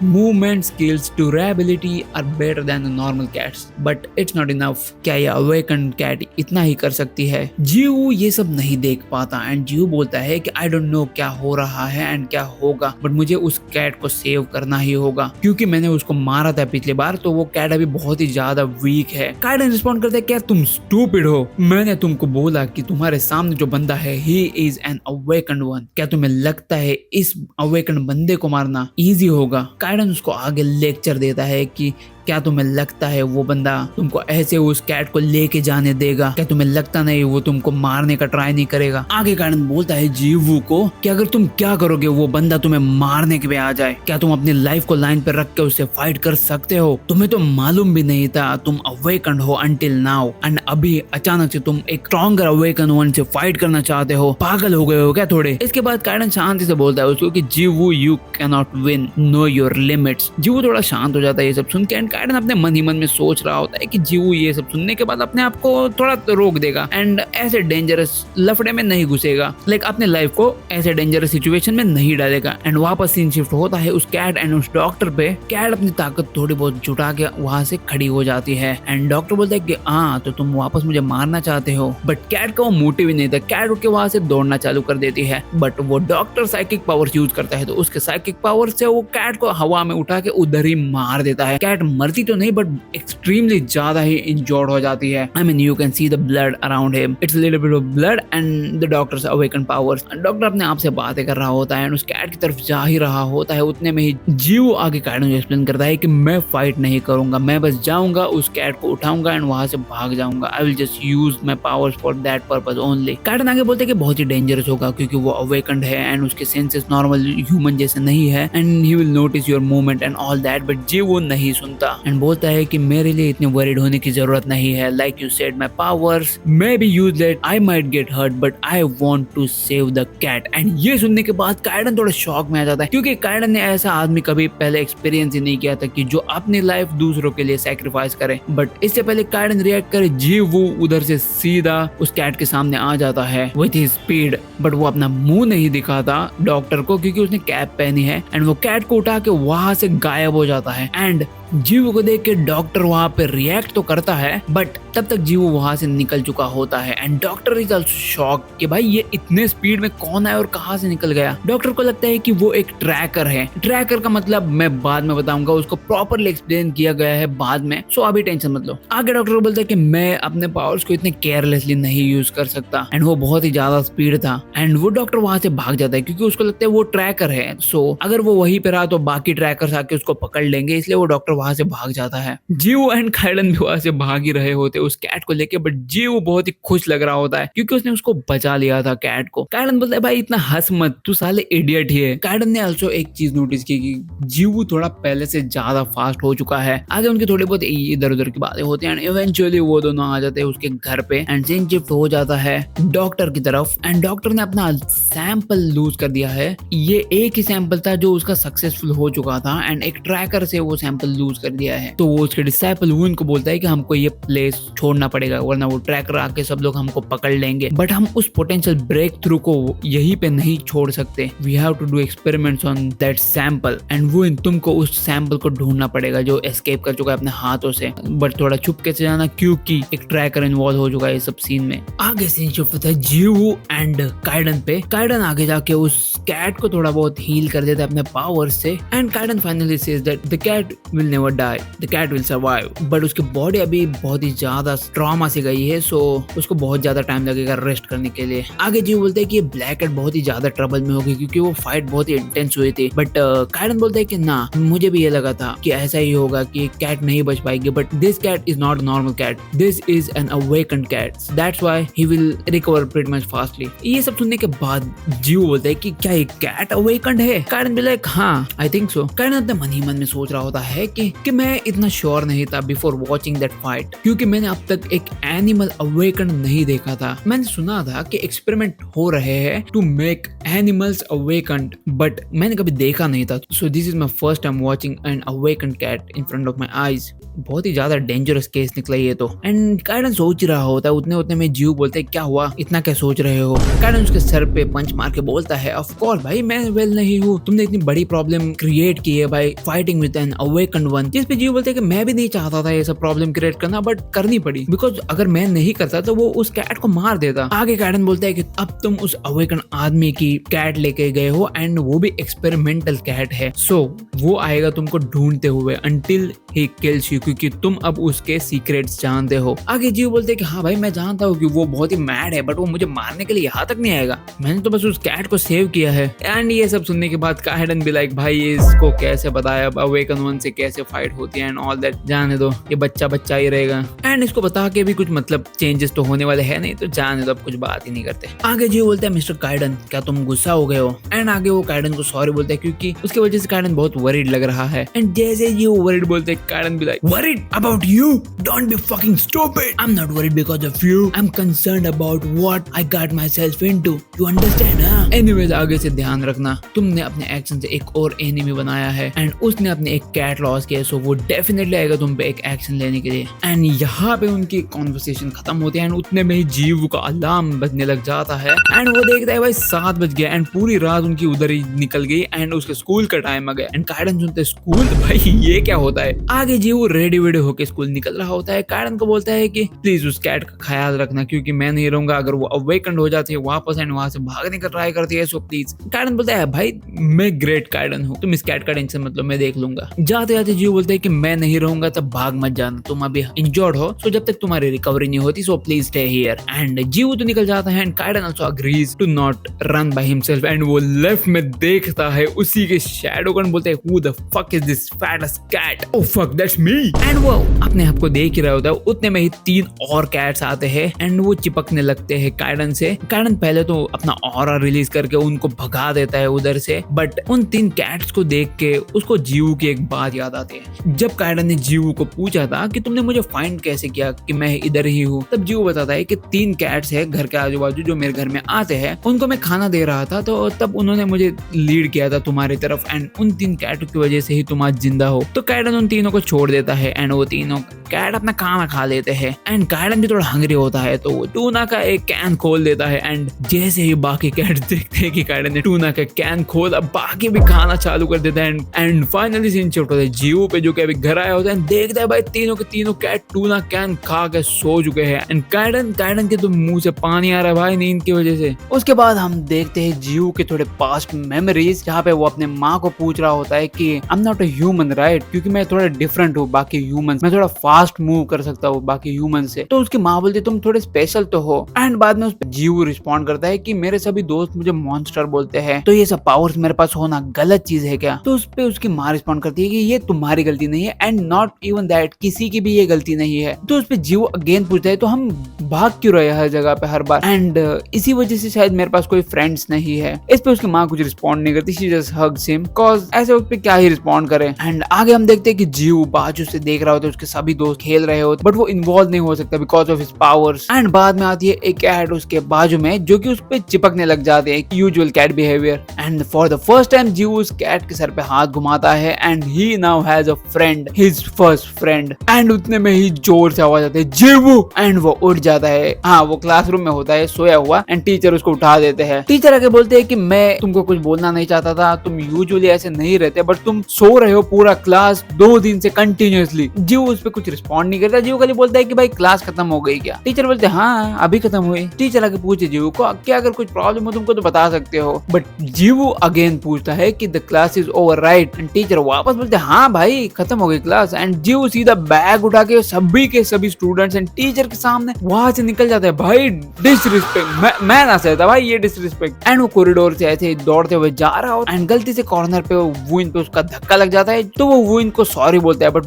movement skills durability are better than the normal cats but it's not enough। क्या ये awakened cat इतना ही कर सकती है? जीवू ये सब नहीं देख पाता एंड जीवू बोलता है कि आई डोंट नो क्या हो रहा है एंड क्या होगा, बट मुझे उस कैट को सेव करना ही होगा क्योंकि मैंने उसको मारा था पिछली बार, तो वो कैट अभी बहुत ही ज्यादा वीक है। काइडन रिस्पॉन्ड करता है, क्या तुम स्टूपिड हो? मैंने तुमको बोला कि तुम्हारे सामने जो बंदा है he is an awakened one. क्या तुम्हें लगता है इस अवेकन्ड बंदे को मारना इजी होगा? काइडन उसको आगे लेक्चर देता है कि क्या तुम्हें लगता है वो बंदा तुमको ऐसे उस कैट को लेके जाने देगा? क्या तुम्हें लगता नहीं वो तुमको मारने का ट्राई नहीं करेगा? आगे काइडन बोलता है जीवू को कि अगर तुम क्या करोगे वो बंदा तुम्हें मारने के पे आ जाए, क्या तुम अपनी लाइफ को लाइन पे रख के उससे फाइट कर सकते हो? तुम्हें तो मालूम भी नहीं था तुम अवेकन्ड हो अंटिल नाउ एंड अभी अचानक से तुम एक स्ट्रॉन्गर अवेकन वन से फाइट करना चाहते हो? पागल हो गए हो क्या थोड़े? इसके बाद काइडन शांति से बोलता है उसको कि Jiwoo you can not win, know your limits. Jiwoo थोड़ा शांत हो जाता है ये सब सुन के। काइडन अपने मन ही मन में सोच रहा होता है कि जीवू ये सब सुनने के बाद अपने आप को थोड़ा रोक देगा एंड ऐसे डेंजरस लफड़े में नहीं घुसेगा, लाइक अपने लाइफ को ऐसे डेंजरस सिचुएशन में नहीं डालेगा। एंड वापस सीन शिफ्ट होता है उस कैट एंड उस डॉक्टर पे। कैट अपनी ताकत थोड़ी बहुत जुटा के वहां से खड़ी हो जाती है एंड डॉक्टर बोलता है कि हाँ तो तुम वापस मुझे मारना चाहते हो, बट कैट का वो मोटिव ही नहीं था। कैट उठ के वहां से दौड़ना चालू कर देती है, बट वो डॉक्टर साइकिक पावर्स यूज करता है तो उसके साइकिक पावर से वो कैट को हवा में उठा के उधर ही मार देता है। कैट मरती तो नहीं बट एक्सट्रीमली ज्यादा ही इंजर्ड हो जाती है। I mean you can see the blood around him, it's little bit of blood and the doctors awaken powers. Doctor अपने आप से बातें कर रहा होता है एंड उस कैट की तरफ जा ही रहा होता है, उतने में ही जीव आगे काइडन को एक्सप्लेन करता है कि मैं फाइट नहीं करूंगा, मैं बस जाऊंगा उस कैट को उठाऊंगा एंड वहां से भाग जाऊंगा। I will just use my powers for that purpose only. Kaiden आगे बोलते हैं कि बहुत ही डेंजरस होगा क्योंकि वो अवेकन्ड है एंड उसके सेंसेस नॉर्मल ह्यूमन जैसे नहीं है and he will notice your movement and all that, but जीव वो नहीं सुनता एंड बोलता है कि मेरे लिए इतने वरीड होने की जरूरत नहीं है। Like you said my powers may be useless, I might get hurt but I want to save the cat. And ये सुनने के बाद काइडन थोड़ा शॉक में आ जाता है क्योंकि काइडन ने ऐसा आदमी कभी पहले एक्सपीरियंस ही नहीं किया था कि जो अपनी लाइफ दूसरों के लिए सैक्रिफाइस करे। बट इससे पहले काइडन रिएक्ट करे जीव वो उधर से सीधा उस कैट के सामने आ जाता है विथ हिज स्पीड, बट वो अपना मुंह नहीं दिखाता डॉक्टर को क्योंकि उसने कैप पहनी है एंड वो कैट को उठा के वहां से गायब हो जाता है। एंड जीव को देख के डॉक्टर वहां पे रिएक्ट तो करता है बट तब तक जीव वहां से निकल चुका होता है and doctor is also shock कि भाई ये इतने स्पीड में कौन है और कहां से निकल गया। डॉक्टर को लगता है कि वो एक ट्रैकर है। ट्रैकर का मतलब मैं बाद में बताऊंगा, उसको प्रॉपरली एक्सप्लेन किया गया है बाद में, सो अभी टेंशन मत लो। आगे डॉक्टर बोलता है कि मैं अपने पावर्स को इतने केयरलेसली नहीं यूज कर सकता एंड वो बहुत ही ज्यादा स्पीड था एंड वो डॉक्टर वहां से भाग जाता है क्योंकि उसको लगता है वो ट्रैकर है, सो अगर वो वहीं पे रहा तो बाकी ट्रैकर्स आके उसको पकड़ लेंगे, इसलिए वो डॉक्टर वहां से भाग जाता है। जीव एंड काइडन भी वहां से भाग ही रहे होते उस कैट को लेके, बट जीव बहुत ही खुश लग रहा होता है क्योंकि उसने उसको बचा लिया था कैट को। काइडन बोलता है भाई इतना हंस मत, तू साले इडियट ही है। काइडन ने आल्सो एक चीज नोटिस की कि जीव थोड़ा पहले से ज्यादा फास्ट हो चुका है। आगे उनके थोड़ी बहुत इधर उधर की बातें होती हैं एंड इवेंचुअली वो दोनों आ जाते हैं उसके घर पे एंड सीन शिफ्ट हो जाता है डॉक्टर की तरफ एंड डॉक्टर ने अपना सैंपल लूज कर दिया है। ये एक ही सैंपल था जो उसका सक्सेसफुल हो चुका था एंड एक ट्रैकर से वो सैंपल लूज कर दिया है, तो वो उसके डिसाइपल वुन को बोलता है कि हमको ये प्लेस छोड़ना पड़ेगा वरना वो ट्रैकर आके सब लोग हमको पकड़ लेंगे, बट हम उस पोटेंशियल ब्रेक थ्रू को यहीं पे नहीं छोड़ सकते। We have to do experiments on that sample and वो तुमको उस सैंपल को ढूंढना पड़ेगा जो एस्केप कर चुका है अपने हाथों से, बट थोड़ा छुपके से जाना क्योंकि एक ट्रैकर इन्वॉल्व हो चुका है इस सब सीन में। आगे सीन शिफ्ट होता है जीवू एंड काइडन पे। काइडन आगे जाके उस कैट को थोड़ा बहुत हील कर देता है अपने पावर्स से and Kaiden finally says that the cat will never die, the cat will survive, but उसकी बॉडी अभी बहुत ही ज्यादा ट्रॉमा से गई है, सो उसको बहुत ज्यादा टाइम लगेगा रेस्ट करने के लिए। आगे जीव बोलते हैं कि ब्लैक कैट बहुत ही ज्यादा ट्रबल में होगी क्योंकि वो फाइट बहुत ही इंटेंस हुई थी, बट काइडन बोलते हैं कि ना मुझे भी ये लगा था कि ऐसा ही होगा कि कैट नहीं बच पाएगी, but this cat is not normal cat, this is an awakened cat, that's why he will recover pretty much fastly. ये सब सुनने के बाद जीव बोलते हैं कि क्या ये कैट अवेकन्ड है? काइडन भी लाइक हाँ आई थिंक सो। काइडन अपने मन ही मन में सोच रहा होता है कि कि मैं इतना श्योर नहीं था बिफोर वॉचिंग दैट फाइट, क्योंकि मैंने अब तक एक एनिमल अवेकन नहीं देखा था। मैंने सुना था कि एक्सपेरिमेंट हो रहे हैं to make animals awakened, but मैंने कभी देखा नहीं था। So this is my first time watching an awakened cat in front of my eyes. बहुत ही ज्यादा डेंजरस केस निकला ये तो। एंड काइडन सोच रहा होता है, उतने उतने में जीव बोलते है क्या हुआ, इतना क्या सोच रहे हो। काइडन उसके सर पे पंच मार के बोलता है, ऑफ कोर्स भाई मैं वेल नहीं हूँ, तुमने इतनी बड़ी प्रॉब्लम क्रिएट की है by fighting with an awakened one. जिस पे जीव बोलते है कि मैं भी नहीं चाहता था ये सब प्रॉब्लम क्रिएट करना, बट करनी पड़ी, बिकॉज अगर मैं नहीं करता तो वो उस कैट को मार देता। आगे काइडन बोलता है कि अब तुम उस अवेकन आदमी की कैट लेके गए हो एंड वो भी एक्सपेरिमेंटल कैट है, सो वो आएगा तुमको ढूंढते हुए अंटिल ही किल्स यू, क्योंकि तुम अब उसके सीक्रेट्स जानते हो। आगे जीव बोलते हैं कि हाँ भाई मैं जानता हूँ कि वो बहुत ही मैड है, बट वो मुझे मारने के लिए यहाँ तक नहीं आएगा, मैंने तो बस उस कैट को सेव किया है। एंड ये सब सुनने के बाद काइडन भी लाइक भाई इसको कैसे बताया अवेकन वन से कैसे फाइट होती है एंड ऑल दैट, जाने दो ये बच्चा बच्चा ही रहेगा। एंड इसको बता के भी कुछ मतलब चेंजेस तो होने वाले है नहीं, तो जाने दो, अब कुछ बात ही नहीं करते। आगे जीव बोलते हैं मिस्टर काइडन क्या तुम गुस्सा हो गए हो। एंड आगे वो काइडन को सॉरी बोलते हैं क्योंकि उसकी वजह से काइडन बहुत वरीड लग रहा है। एंड जैसे ये वरीड बोलते हैं काइडन भी like worried about you, don't be fucking stupid, I am not worried because of you, I am concerned about what I got my self into, you understand. Anyways आगे से ध्यान रखना, तुमने अपने एक्शन से एक और एनिमी बनाया है एंड उसने अपने एक कैट लॉस किया, सो वो डेफिनेटली आएगा तुम पे एक एक्शन लेने के लिए। एंड यहाँ पे उनकी कॉन्वर्सेशन खत्म होती है एंड उतने में ही जीव का अलार्म बजने लग जाता है एंड वो देखता है भाई 7 बज गया एंड पूरी रात उनकी उधर ही निकल गई एंड उसके स्कूल का टाइम आ गया। एंड काइडन सुनते स्कूल, भाई ये क्या होता है। आगे जीव रेडी वेडी होके स्कूल निकल रहा होता है, काइडन को बोलता है कि प्लीज उस कैट का ख्याल रखना क्योंकि मैं नहीं रहूंगा, अगर वो अवेकन्ड हो जाती है वापस एंड वहां से भागने का ट्राई करती है, सो प्लीज। काइडन बोलता है भाई मैं ग्रेट काइडन हूँ, तुम इस कैट का टेंशन मतलब मैं देख लूंगा। जाते जाते जीव बोलते है कि मैं नहीं रहूंगा तब भाग मत जाना, तुम अभी इंजर्ड हो, सो जब तक तुम्हारी रिकवरी नहीं होती, so please stay here. And Jiwoo तो निकल जाता है and Kaiden also agrees to not run by himself and वो लेफ्ट में देखता है उसी के शैडो को, बोलते है who the fuck is this fattest cat, oh fuck that's me. And वो अपने आप को देख ही रहा होता है, उतने में ही 3 और कैट्स आते हैं एंड वो चिपकने लगते हैं काइडन से। काइडन पहले तो अपना ऑरा रिलीज करके उनको भगा देता है उधर से, बट उन 3 कैट्स को देख के उसको जीव की एक बात याद आती है। जब काइडन ने जीव को पूछा था कि तुमने मुझे फाइंड कैसे किया कि मैं इधर ही हूँ, तब जीव बताता है कि 3 कैट्स है घर के आजू बाजू जो मेरे घर में आते हैं, उनको मैं खाना दे रहा था तो तब उन्होंने मुझे लीड किया था तुम्हारी तरफ एंड उन 3 कैटों की वजह से ही तुम आज जिंदा हो। तो काइडन उन तीनों को छोड़ देता है एंड वो तीनों कैट अपना खाना खा लेते हैं एंड काइडन भी थोड़ा हंग्री होता है तो वो टूना का एक कैन खोल देता है एंड जैसे ही बाकी कैट्स देखते हैं कि काइडन ने टूना का कैन खोला, बाकी भी खाना चालू कर देता है एंड फाइनली सीन शिफ्ट होता है जीव पे जो कि अभी घर आया होता है, देखता है भाई तीनों के तीनों कैट टूना कैन खा के सो चुके हैं एंड काइडन के तो मुंह से पानी आ रहा है भाई नींद की वजह से। उसके बाद हम देखते हैं जीव के थोड़े पास्ट मेमोरीज जहाँ पे वो अपने माँ को पूछ रहा होता है कि I am not a human right, क्योंकि मैं थोड़ा डिफरेंट हूँ बाकी ह्यूमन, मैं थोड़ा फास्ट मूव कर सकता हूँ बाकी ह्यूमन से। तो उसकी माँ बोलती तुम थोड़े स्पेशल तो हो एंड बाद में उस जीव रिस्पॉन्ड करता है कि मेरे सभी दोस्त मुझे मॉन्स्टर बोलते हैं, तो ये सब पावर्स मेरे पास होना गलत चीज है क्या। तो उस पे उसकी माँ रिस्पॉन्ड करती है कि ये तुम्हारी गलती नहीं है एंड नॉट इवन दैट, किसी की भी ये गलती नहीं है। तो उस पे जीव अगेन पूछता है तो हम भाग क्यों रहे हर जगह पे हर बार, एंड इसी वजह से शायद मेरे पास कोई फ्रेंड्स नहीं है। इस पे उसकी माँ कुछ रिस्पॉन्ड नहीं करती, she just hugs him cause ऐसे उस पे क्या ही रिस्पॉन्ड करे। एंड आगे हम देखते हैं कि जीव बाजू से देख रहा होता है, उसके सभी दोस्त खेल रहे होते बट वो इन्वॉल्व नहीं हो सकता because of his powers. And बाद में आती है एक कैट उसके बाजू में जो कि उस पे चिपकने लग जाते हैं, usual cat behavior. And for the first time Jiwoo उस कैट के सर पे हाथ घुमाता है and he now has a friend, his first friend. And उतने में ही जोर से आवाज आती है जीवू एंड वो उठ जाता है। हाँ वो क्लासरूम में होता है सोया हुआ एंड टीचर उसको उठा देते हैं। टीचर आके बोलते हैं कि मैं तुमको कुछ बोलना नहीं चाहता था, तुम यूजुअली ऐसे नहीं रहते बट तुम सो रहे हो पूरा क्लास 2 दिन से कंटिन्यूअसली। जीव उस पे कुछ रिस्पॉन्ड नहीं करता, जीव खाली बोलता है कि भाई क्लास खत्म हो गई क्या। टीचर बोलते हैं हाँ अभी खत्म हुई। टीचर आके पूछे जीव को कि अगर कुछ प्रॉब्लम हो तुमको तो बता सकते हो, बट जीव अगेन पूछता है कि the class is over right and teacher वापस बोलते हैं हाँ भाई खत्म हो गई क्लास। एंड जीव सीधा बैग उठा के सभी के सभी स्टूडेंट्स एंड टीचर के सामने वहां से निकल जाता है। भाई डिसरिस्पेक्ट, मैं ना सहता भाई ये डिसरिस्पेक्ट। एंड वो कॉरिडोर से ऐसे दौड़ते हुए जा रहा हो एंड गलती से कॉर्नर पे वो वुइन पे उसका धक्का लग जाता है, तो वो वुइन को सॉरी बोलता है, बट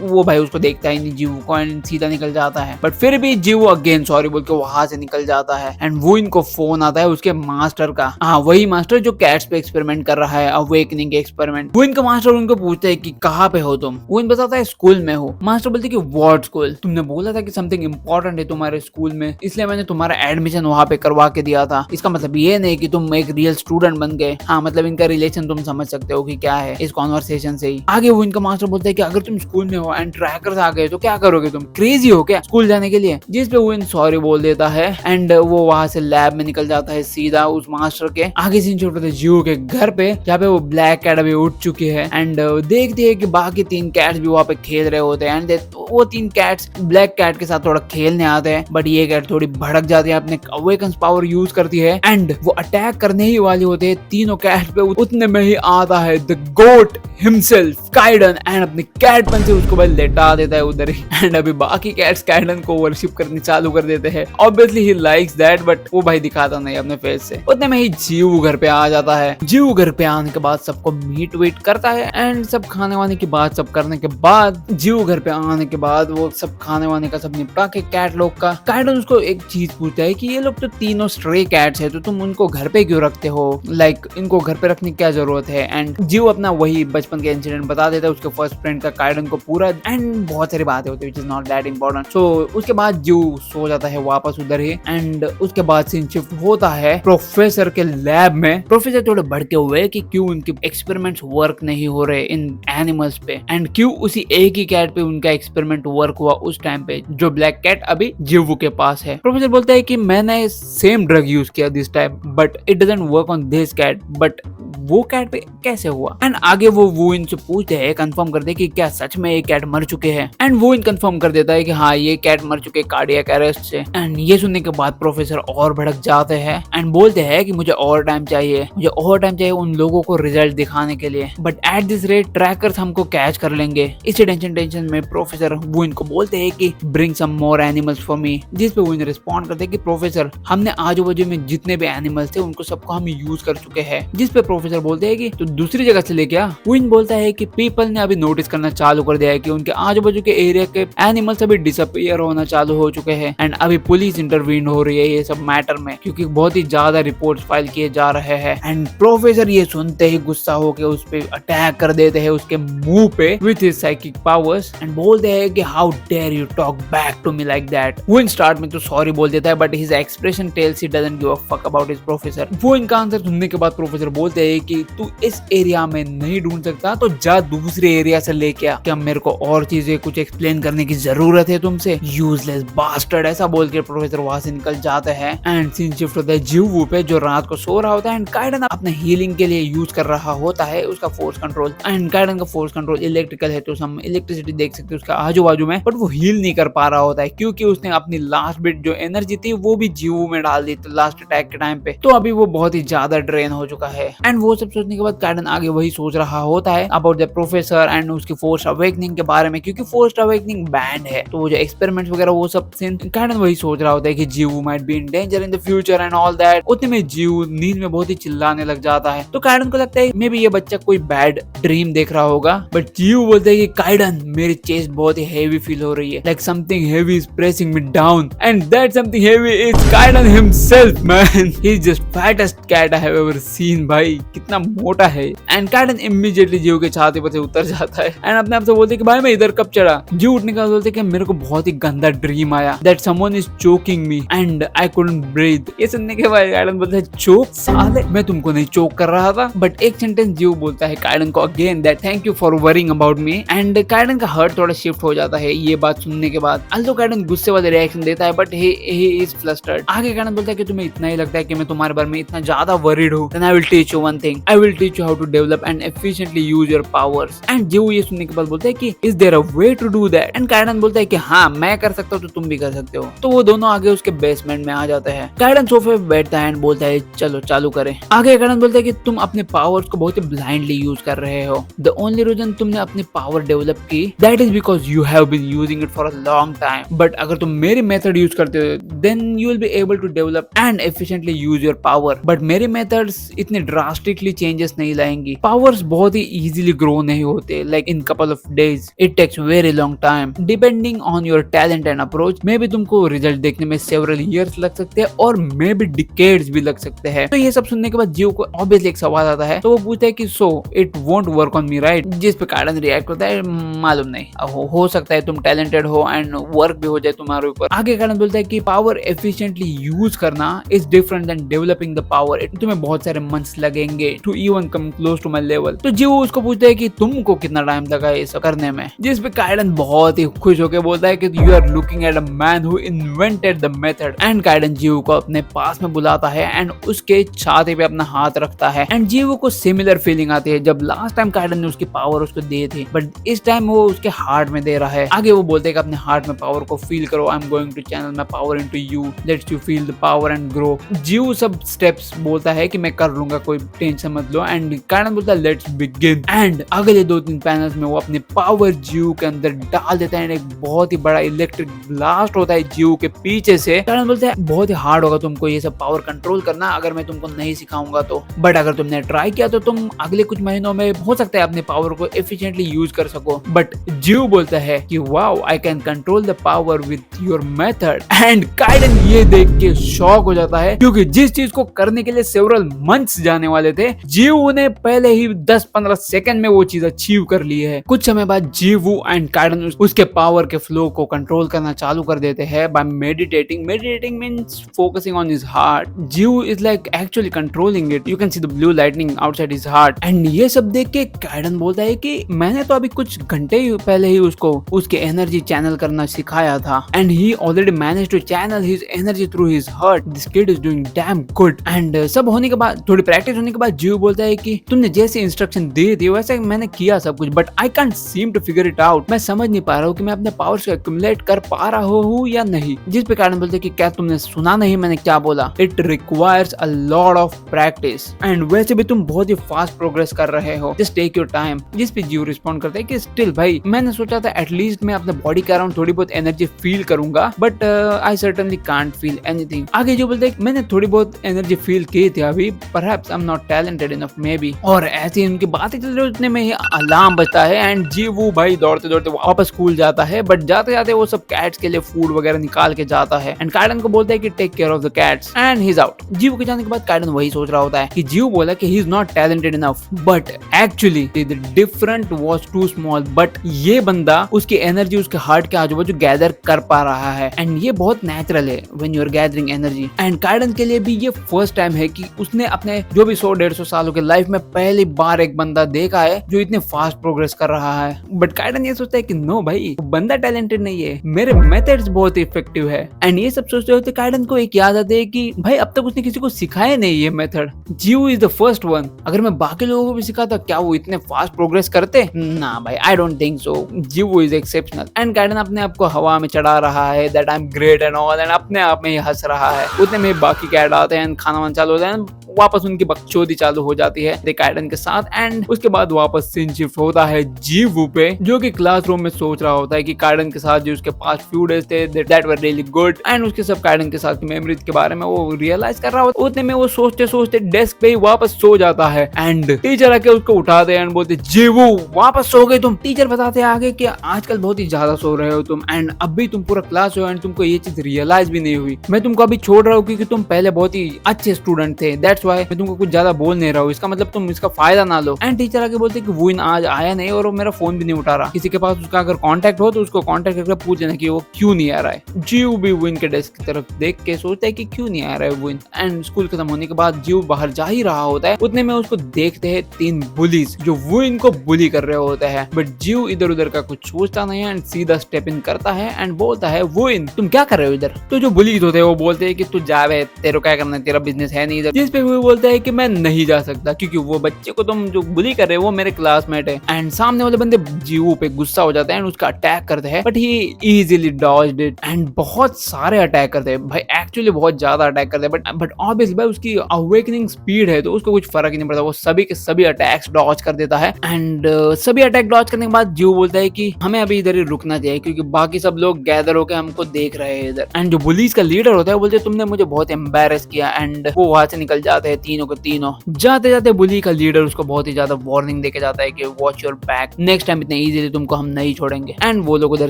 वो भाई उसको देखता ही नहीं जीवू को एंड सीधा निकल जाता है। बट फिर भी जीवू अगेन सॉरी बोल के वहां से निकल जाता है एंड वो इनको फोन आता है उसके मास्टर का। हाँ, वही मास्टर जो कैट्स पे एक्सपेरिमेंट कर रहा है, अवेकनिंग एक्सपेरिमेंट। वो इनका मास्टर उनको पूछता है कि कहाँ पे हो तुम। वो इन बताता है स्कूल में हो। मास्टर बोलते कि व्हाट स्कूल, तुमने बोला था कि समथिंग इम्पोर्टेंट है तुम्हारे स्कूल में, इसलिए मैंने तुम्हारा एडमिशन वहाँ पे करवा के दिया था। इसका मतलब ये नहीं कि तुम एक रियल स्टूडेंट बन गए। हाँ, मतलब इनका रिलेशन तुम समझ सकते हो कि क्या है इस कॉन्वर्सेशन से ही। आगे वो इनका मास्टर बोलता है कि अगर तुम स्कूल में हो एंड ट्रैकर्स आ गए तो क्या करोगे, तुम क्रेजी हो क्या स्कूल जाने के लिए। जिस पे वो इन सॉरी बोल देता है एंड वो वहां से लैब में निकल जाता है सीधा उस मास्टर के। आगे सीन छोड़ते हैं जीवू के घर पे, जहाँ पे वो ब्लैक कैट अभी उठ चुकी है एंड देखते है कि बाकी 3 कैट्स भी वहाँ पे खेल रहे होते हैं एंड वो 3 कैट्स ब्लैक कैट के साथ थोड़ा खेलने आते हैं। बट ये कैट थोड़ी भड़क जाती है, अपने अवेकन्स पावर यूज करती है एंड वो अटैक करने ही वाली होते हैं तीनों कैट्स पे। उतने में ही आता है द गोट हिमसेल्फ काइडन एंड अपने कैटपन से उसको भाई लेटा देता है उधर ही। एंड अभी बाकी कैट्स काइडन को वर्शिप करनी चालू कर देते हैं। Obviously he likes that, but वो भाई दिखाता नहीं अपने फेस से। उतने में ही जीवू घर पे आ जाता है। जीवू घर पे आने के बाद सबको मीट वेट करता है एंड सब खाने वाने की बात सब करने के बाद जीवू घर पे आने के बाद वो सब खाने वाने का सब निपटा के कैट लोग का काइडन उसको एक चीज पूछता है कि ये लोग तो तीनों स्ट्रे कैट्स है तो तुम उनको घर पे क्यों रखते हो, लाइक इनको घर पे रखने की क्या जरूरत है। एंड जीवू अपना वही बचपन के इंसिडेंट बता देता है उसके फर्स्ट फ्रेंड का काइडन को पूरा एंड बहुत सारी बातें होती है which is not that important. So उसके बाद जीवू सो जाता है वापस उधर ही एंड उसके बाद सीन शिफ्ट होता है प्रोफेसर के लैब में। प्रोफेसर थोड़े भड़के हुए कि क्यों उनके एक्सपेरिमेंट्स वर्क नहीं हो रहे इन एनिमल्स पे एंड क्यों उसी एक ही कैट पे उनका एक्सपेरिमेंट वर्क हुआ उस टाइम पे जो ब्लैक कैट अभी जीवू के पास है। प्रोफेसर बोलता है कि मैंने सेम ड्रग यूज किया this time but it doesn't work on this cat, but वो कैट पे कैसे हुआ। एंड आगे वो इनसे पूछते हैं कंफर्म करते हैं कि क्या सच में ये कैट मर चुके हैं एंड वो इन कंफर्म कर देता है कि हाँ ये कैट मर चुके कार्डियक अरेस्ट से। एंड ये सुनने के बाद प्रोफेसर और भड़क जाते हैं एंड बोलते हैं कि मुझे और टाइम चाहिए उन लोगों को रिजल्ट दिखाने के लिए, but at this rate trackers हमको कैच कर लेंगे। इसी टेंशन में प्रोफेसर वो इनको बोलते हैं कि bring some more animals for me. जिस पे वो इन्हें रिस्पॉन्ड करते हैं कि प्रोफेसर हमने आजू बाजू में जितने भी एनिमल्स थे उनको सबको हम यूज कर चुके हैं। जिस पे प्रोफेसर बोलते हैं कि तो दूसरी जगह से ले क्या। वो इन बोलता है कि पीपल ने अभी नोटिस करना चालू कर दिया है कि उनके आजू बाजू के एरिया के एनिमल्स अभी डिसअपियर होना चालू हो चुके हैं एंड अभी पुलिस इंटरवीन हो रही है ये सब मैटर में क्योंकि बहुत ही ज्यादा रिपोर्ट्स फाइल किए जा रहे हैं। एंड प्रोफेसर ये सुनते ही गुस्सा होकर उस पे अटैक कर देते हैं उसके मुंह पे with his psychic powers and बोलते हैं कि how dare you talk back to me like that. वो इन स्टार्ट में तो सॉरी बोल देता है but his expression tells he doesn't give a fuck about his professor. वो इनका आंसर सुनने के बाद प्रोफेसर बोलते हैं कि तू इस एरिया में नहीं ढूंढ सकता तो जा दूसरे एरिया से लेके आ, क्या मेरे को और चीजें कुछ एक्सप्लेन करने की जरूरत है तुमसे, यूजलेस बास्टर्ड। ऐसा बोल के प्रोफेसर वहां से निकल जाते हैं एंड सीन शिफ्ट होता है जीवू पे जो रात को सो रहा होता है एंड काइडन अपने हीलिंग के लिए यूज कर रहा होता है उसका फोर्स कंट्रोल। एंड काइडन का फोर्स कंट्रोल इलेक्ट्रिकल है तो हम इलेक्ट्रिसिटी देख सकते हैं उसका आजू बाजू में, बट वो हील नहीं कर पा रहा होता है क्योंकि उसने अपनी लास्ट बिट जो एनर्जी थी वो भी जीवू में डाल दी थी लास्ट अटैक के टाइम पे। तो अभी वो बहुत ही ज्यादा ड्रेन हो चुका है एंड वो सब सोचने के बाद काइडन आगे वही सोच रहा होता है अबाउट द प्रोफेसर एंड उसकी फोर्स अवेकनिंग के बारे में क्योंकि फोर्स अवेकनिंग बैंड है तो वो जो एक्सपेरिमेंट्स वगैरह वो सब काइडन वही सोच रहा होता है कि Jiwoo might be in danger in the future and all that. उतने में जीवू नींद में बहुत ही चिल्लाने लग जाता है तो काइडन को लगता है मे बी ये बच्चा कोई बैड ड्रीम देख रहा होगा, बट जीवू बोलते है कि काइडन मेरी चेस्ट बहुत ही हेवी फील हो रही है, like something heavy is pressing me down and that something heavy is Kaiden himself man. He is just fattest cat I have ever seen. भाई कितना मोटा है। एंड काइडन इमीडिएटली जीवू के छाती पर से उतर जाता है एंड अपने आप से बोलते कि भाई मैं इधर कब चढ़ा। जीवू उठने का बोलते कि मेरे को बहुत ही गंदा ड्रीम आया that someone is choking me and I couldn't breathe. ये सुनने के बाद काइडन बोलता है चोक साले मैं तुमको नहीं चोक कर रहा था, बट एक सेंटेंस जीवू बोलता है काइडन को again that thank you for worrying about me and Kaiden का हर्ट थोड़ा शिफ्ट हो जाता है ये बात सुनने के बाद। अल्दो काइडन गुस्से वाले रिएक्शन देता है बट ही इज फ्लस्टर्ड। आगे काइडन बोलता है कि तुम्हें इतना ही लगता है कि मैं तुम्हारे बारे में इतना ज्यादा वरीड हूं, then I will teach you one thing, I will teach you how to develop and efficiently use your powers. And Jiwoo ये सुनने के बाद बोलता है कि is there a way to do that and Kaiden बोलता है कि हाँ मैं कर सकता हूँ तो तुम भी कर सकते हो। तो वो दोनों आगे उसके बेसमेंट में आ जाते हैं। काइडन सोफे पे बैठता है एंड बोलता है चलो चालू करें। आगे काइडन बोलता है कि तुम अपने पावर्स को बहुत ही ब्लाइंडली यूज कर रहे हो। द ओनली रीजन तुमने अपनी पावर डेवलप की that is because you have been using it for a long time, but अगर तुम मेरी मेथड यूज करते हो then you will be able to develop and efficiently use your power, but मेरे मेथड्स इतने ड्रास्टिकली चेंजेस नहीं लाएंगी। पावर्स बहुत ही इजीली ग्रो नहीं होते, like like in couple of days. It takes very long time. Depending on your talent and approach, मे भी तुमको रिजल्ट देखने में several years लग सकते हैं और मे भी decades भी लग सकते हैं। तो ये सब सुनने के बाद जियो को ऑब्वियसली एक सवाल आता है, तो वो पूछता है कि so it won't work on me right? जिस पे कार्डन रिएक्ट होता है मालूम नहीं, हो सकता है तुम टैलेंटेड हो एंड वर्क भी हो जाए तुम्हारे ऊपर। आगे कार्डन बोलता है कि पावर एफिशिएंटली यूज करना is different than developing the power. तुम्हें बहुत सारे मंथ्स लगेंगे to even come close to my level. तो जियो उसको पूछता है कि तुमको कितना टाइम लगा ये सब करने में, जिस पे कार्डन बहुत ही खुश होकर बोलता है कि you are looking at a man who invented the method. And Kaiden Gio को अपने पास में बुलाता है एंड उसके छाती पे अपना हाथ रखता है एंड जियो को सिमिलर फीलिंग आती है जब लास्ट टाइम कार्डन ने उसकी पावर उसको दी थी, बट इस टाइम वो उसके हार्ट में दे रहा है। आगे वो बोलते हैं कि अपने हार्ट में पावर को फील करो, I am going to channel my power into you, let's you feel the power and grow. जियो सब स्टेप्स बोलता है कि मैं कर लूंगा, कोई टेंशन मत लो। एंड कार्डन बोलता है लेट्स बिगिन। एंड अगले 2-3 पैनल्स में वो अपनी पावर जियो के अंदर डाल देता है। एक बहुत ही बड़ा इलेक्ट्रिक ब्लास्ट होता है जियो के पीछे से। कार्डन बोलता है बहुत ही हार्ड होगा तुमको ये सब पावर कंट्रोल करना अगर मैं तुमको नहीं सिखाऊंगा तो, बट अगर तुमने ट्राई किया तो तुम अगले कुछ महीनों में हो सकता है अपने पावर को एफिशिएंटली यूज कर सको। बट जियो बोलता है कि wow I can control the power with your method. And कार्डन ये देख के शॉक हो जाता है क्योंकि जिस चीज को करने के लिए सेवरल मंथ्स जाने वाले थे, जियो ने पहले ही 10-15 सेकंड में वो चीज अचीव कर ली है। कुछ समय बाद जियो एंड कार्डन उसके पावर के फ्लो को कंट्रोल करना चालू कर देते हैं by meditating. Meditating means focusing on his heart. Gio is like actually controlling it, you can see the blue lightning outside his heart. And ये सब देख के कार्डन बोलता है कि मैंने तो अभी कुछ घंटे ही पहले ही उसको उसके एनर्जी चैनल करना सिखाया था and he already manage to channel his energy through his heart. This kid is doing damn good. And सब होने के बाद, थोड़ी प्रैक्टिस होने के बाद, जियो बोलता है कि तुमने जैसे इंस्ट्रक्शन दी थी वैसे मैंने किया सब कुछ, but I can't seem to figure it out. मैं समझ नहीं पा रहा हूँ कि मैं अपने पावर्स को एक्युमुलेट कर पा रहा हूँ या नहीं। जिस पे कार्डन बोलते हैं कि क्या तुमने सुना नहीं मैंने क्या बोला? It requires a lot of practice and वैसे भी तुम बहुत ही फास्ट प्रोग्रेस कर रहे हो, जस्ट टेक योर टाइम। जिस पे जियो रिस्पॉन्ड करता है कि स्टिल भाई मैंने सोचा था एटलीस्ट मैं अपने बॉडी के अराउंड थोड़ी बहुत एनर्जी फील करूंगा, but I certainly can't feel anything. आगे जो बोलते हैं मैंने थोड़ी बहुत एनर्जी फील की थी अभी, perhaps I am not talented enough may be. और ऐसी उनकी बातें चल रही उतने में ही अलार्म बजता है एंड जियो भाई दौड़ते दौड़ते वापस स्कूल जाता है, बट जाते जाते वो सब कैट्स के लिए फूड वगैरह निकाल के जाता है एंड कार्डन को बोलता है कि take care of the cats and he is out. जियो के जाने के बाद कार्डन वही सोच रहा होता है कि जियो बोला कि he is not talented enough, but actually the different was too small. But ये बंदा उसकी एनर्जी उसके हार्ट के आजू बाजू गैदर कर पा रहा है एंड ये बहुत नेचुरल है when you are gathering energy. And Kaiden के लिए भी ये फर्स्ट टाइम है कि उसने अपने जो भी 100-150 सालों के लाइफ में पहली बार एक बंदा देखा है जो इतने फास्ट प्रोग्रेस कर रहा है। बट कार्डन ये सोचता है कि नो भाई बंदा टैलेंटेड नहीं है, मेरे मेथड्स बहुत इफेक्टिव है। एंड ये सब सोचते होते कार्डन को एक याद आती है कि भाई अब तक उसने किसी को सिखाया नहीं ये method, Jio is the first one. अगर मैं बाकी लोगों को भी सिखाता क्या वो इतने फास्ट प्रोग्रेस करते? ना भाई, I don't think so. Jio is exceptional. And कार्डन अपने आप को हवा में चढ़ा रहा है that I am great and all, and अपने आप में ही हंस रहा है। उतने में बाकी कैट आते हैं, खाना वाना चालू होता है, वापस उनकी बकचोदी चालू हो जाती है कार्डन के साथ। एंड उसके बाद वापस सीन शिफ्ट होता है जियो पे, जो कि क्लासरूम में सोच रहा होता है कि कार्डन के साथ जो उसके पास फ्यू डेज थे that were really good and उसके सब कार्डन के साथ की मेमोरीज के बारे में वो रियलाइज कर रहा होता है। उतने में वो सोचते सोचते डेस्क पे ही वापस सो जाता है एंड टीचर आके उसको उठाते हैं एंड बोलते जियो वापस सो गए तुम। टीचर बताते हैं आगे कि आजकल बहुत ही ज्यादा सो रहे हो तुम एंड अभी तुम पूरा क्लास हो एंड तुमको ये चीज रियलाइज भी नहीं हुई। मैं तुमको अभी छोड़ रहा हूँ क्योंकि तुम पहले बहुत ही अच्छे स्टूडेंट थे, दैट्स व्हाई मैं तुमको कुछ ज्यादा बोल नहीं रहा हूँ, इसका मतलब तुम इसका फायदा ना लो। एंड टीचर आगे बोलते कि वो आज आया नहीं और वो मेरा फोन भी नहीं उठा रहा, किसी के पास उसका अगर कांटेक्ट हो तो उसको कांटेक्ट करके पूछ लेना कि वो क्यों नहीं आ रहा है। जियो भी विन के डेस्क की तरफ देख के सोचता है कि क्यों नहीं आ रहा है विन। एंड स्कूल खत्म होने के बाद जियो बाहर जा ही रहा होता है, उतने में उसको देखते हैं 3 बुलीज जो विन को बुली कर रहे होते हैं, बट जियो इधर उधर का कुछ सोचता नहीं है एंड सीधा स्टेप इन करता है एंड बोलता है विन तुम क्या कर रहे हो इधर? तो जो बुलीज होते हैं वो बोलते हैं कि तू जावे, तेरे क्या करना है, तेरा बिजनेस है नहीं इधर। जिस पे वो बोलता है कि मैं नहीं जा सकता क्योंकि वो बच्चे को तुम जो बुली कर रहे हो वो मेरे क्लासमेट है। एंड सामने वाले बंदे जियो पे गुस्सा हो जाते हैं एंड उसका अटैक करते हैं, but he easily dodged it and बहुत सारे अटैक करते हैं भाई, एक्चुअली बहुत ज्यादा अटैक करते हैं, बट ऑब्वियसली भाई उसकी अवेकनिंग स्पीड है तो उसको कुछ फर्क ही नहीं पड़ता, वो सभी के सभी अटैक्स डॉज कर देता है। एंड सभी अटैक डॉज करने के बाद जियो बोलता है कि हमें अभी इधर ही रुकना चाहिए क्योंकि बाकी सब लोग गैदर होकर हमको देख रहे हैं इधर। एंड जो बुलीज का लीडर होता है वो बोलते तुमने मुझे बहुत एम्बैरेस किया एंड वो वहां से निकल जाते जाते हैं तीनों के तीनों। जाते जाते बुली का लीडर उसको बहुत ही ज्यादा वार्निंग देके जाता है कि watch your back, next time इतने इजीली तुमको हम नहीं छोड़ेंगे। एंड वो लोग उधर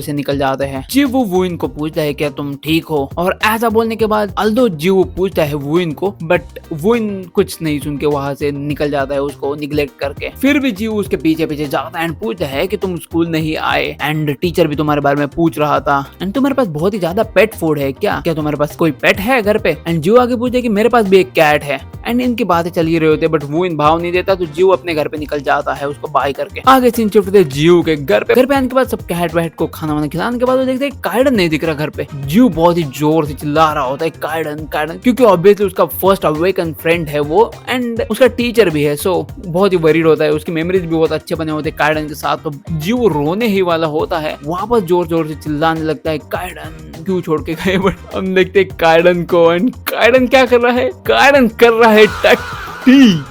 से निकल जाते हैं। जीवू वुइन को पूछता है क्या तुम ठीक हो, और ऐसा बोलने के बाद अल्दो जीवू पूछता है वुइन को, बट वुइन कुछ नहीं सुन के वहां से निकल जाता है उसको निगलेक्ट करके। फिर भी जीवू उसके पीछे पीछे जाता है एंड पूछता है कि तुम स्कूल नहीं आए, एंड टीचर भी तुम्हारे बारे में पूछ रहा था, एंड तुम्हारे पास बहुत ही ज्यादा पेट फूड है क्या तुम्हारे पास कोई पेट है घर पे। एंड जीवू आगे पूछता है कि मेरे पास भी एक कैट है। एंड इनकी बातें चल ही रहे होते बट वुइन भाव नहीं देता, तो जीवू अपने घर पे निकल जाता है उसको बाय करके। आगे सीन शिफ्ट होते जीवू के घर पे आने के बाद सब कैट वैट को खाना वाना खिलाने के बाद वो देखते हैं काइडन नहीं दिख रहा घर पे। जीवू बहुत ही जोर से चिल्ला रहा होता है काइडन काइडन, क्योंकि ऑब्वियसली उसका फर्स्ट अवेकन फ्रेंड है वो, एंड उसका टीचर भी है, सो बहुत ही वरीड होता है। उसकी मेमोरीज भी बहुत अच्छे बने होते हैं काइडन के साथ, तो जीवू रोने ही वाला होता है। वापस जोर जोर से चिल्लाने लगता है काइडन क्यों छोड़ के गए। बट हम देखते हैं काइडन को, एंड काइडन क्या कर रहा है, काइडन कर रहा है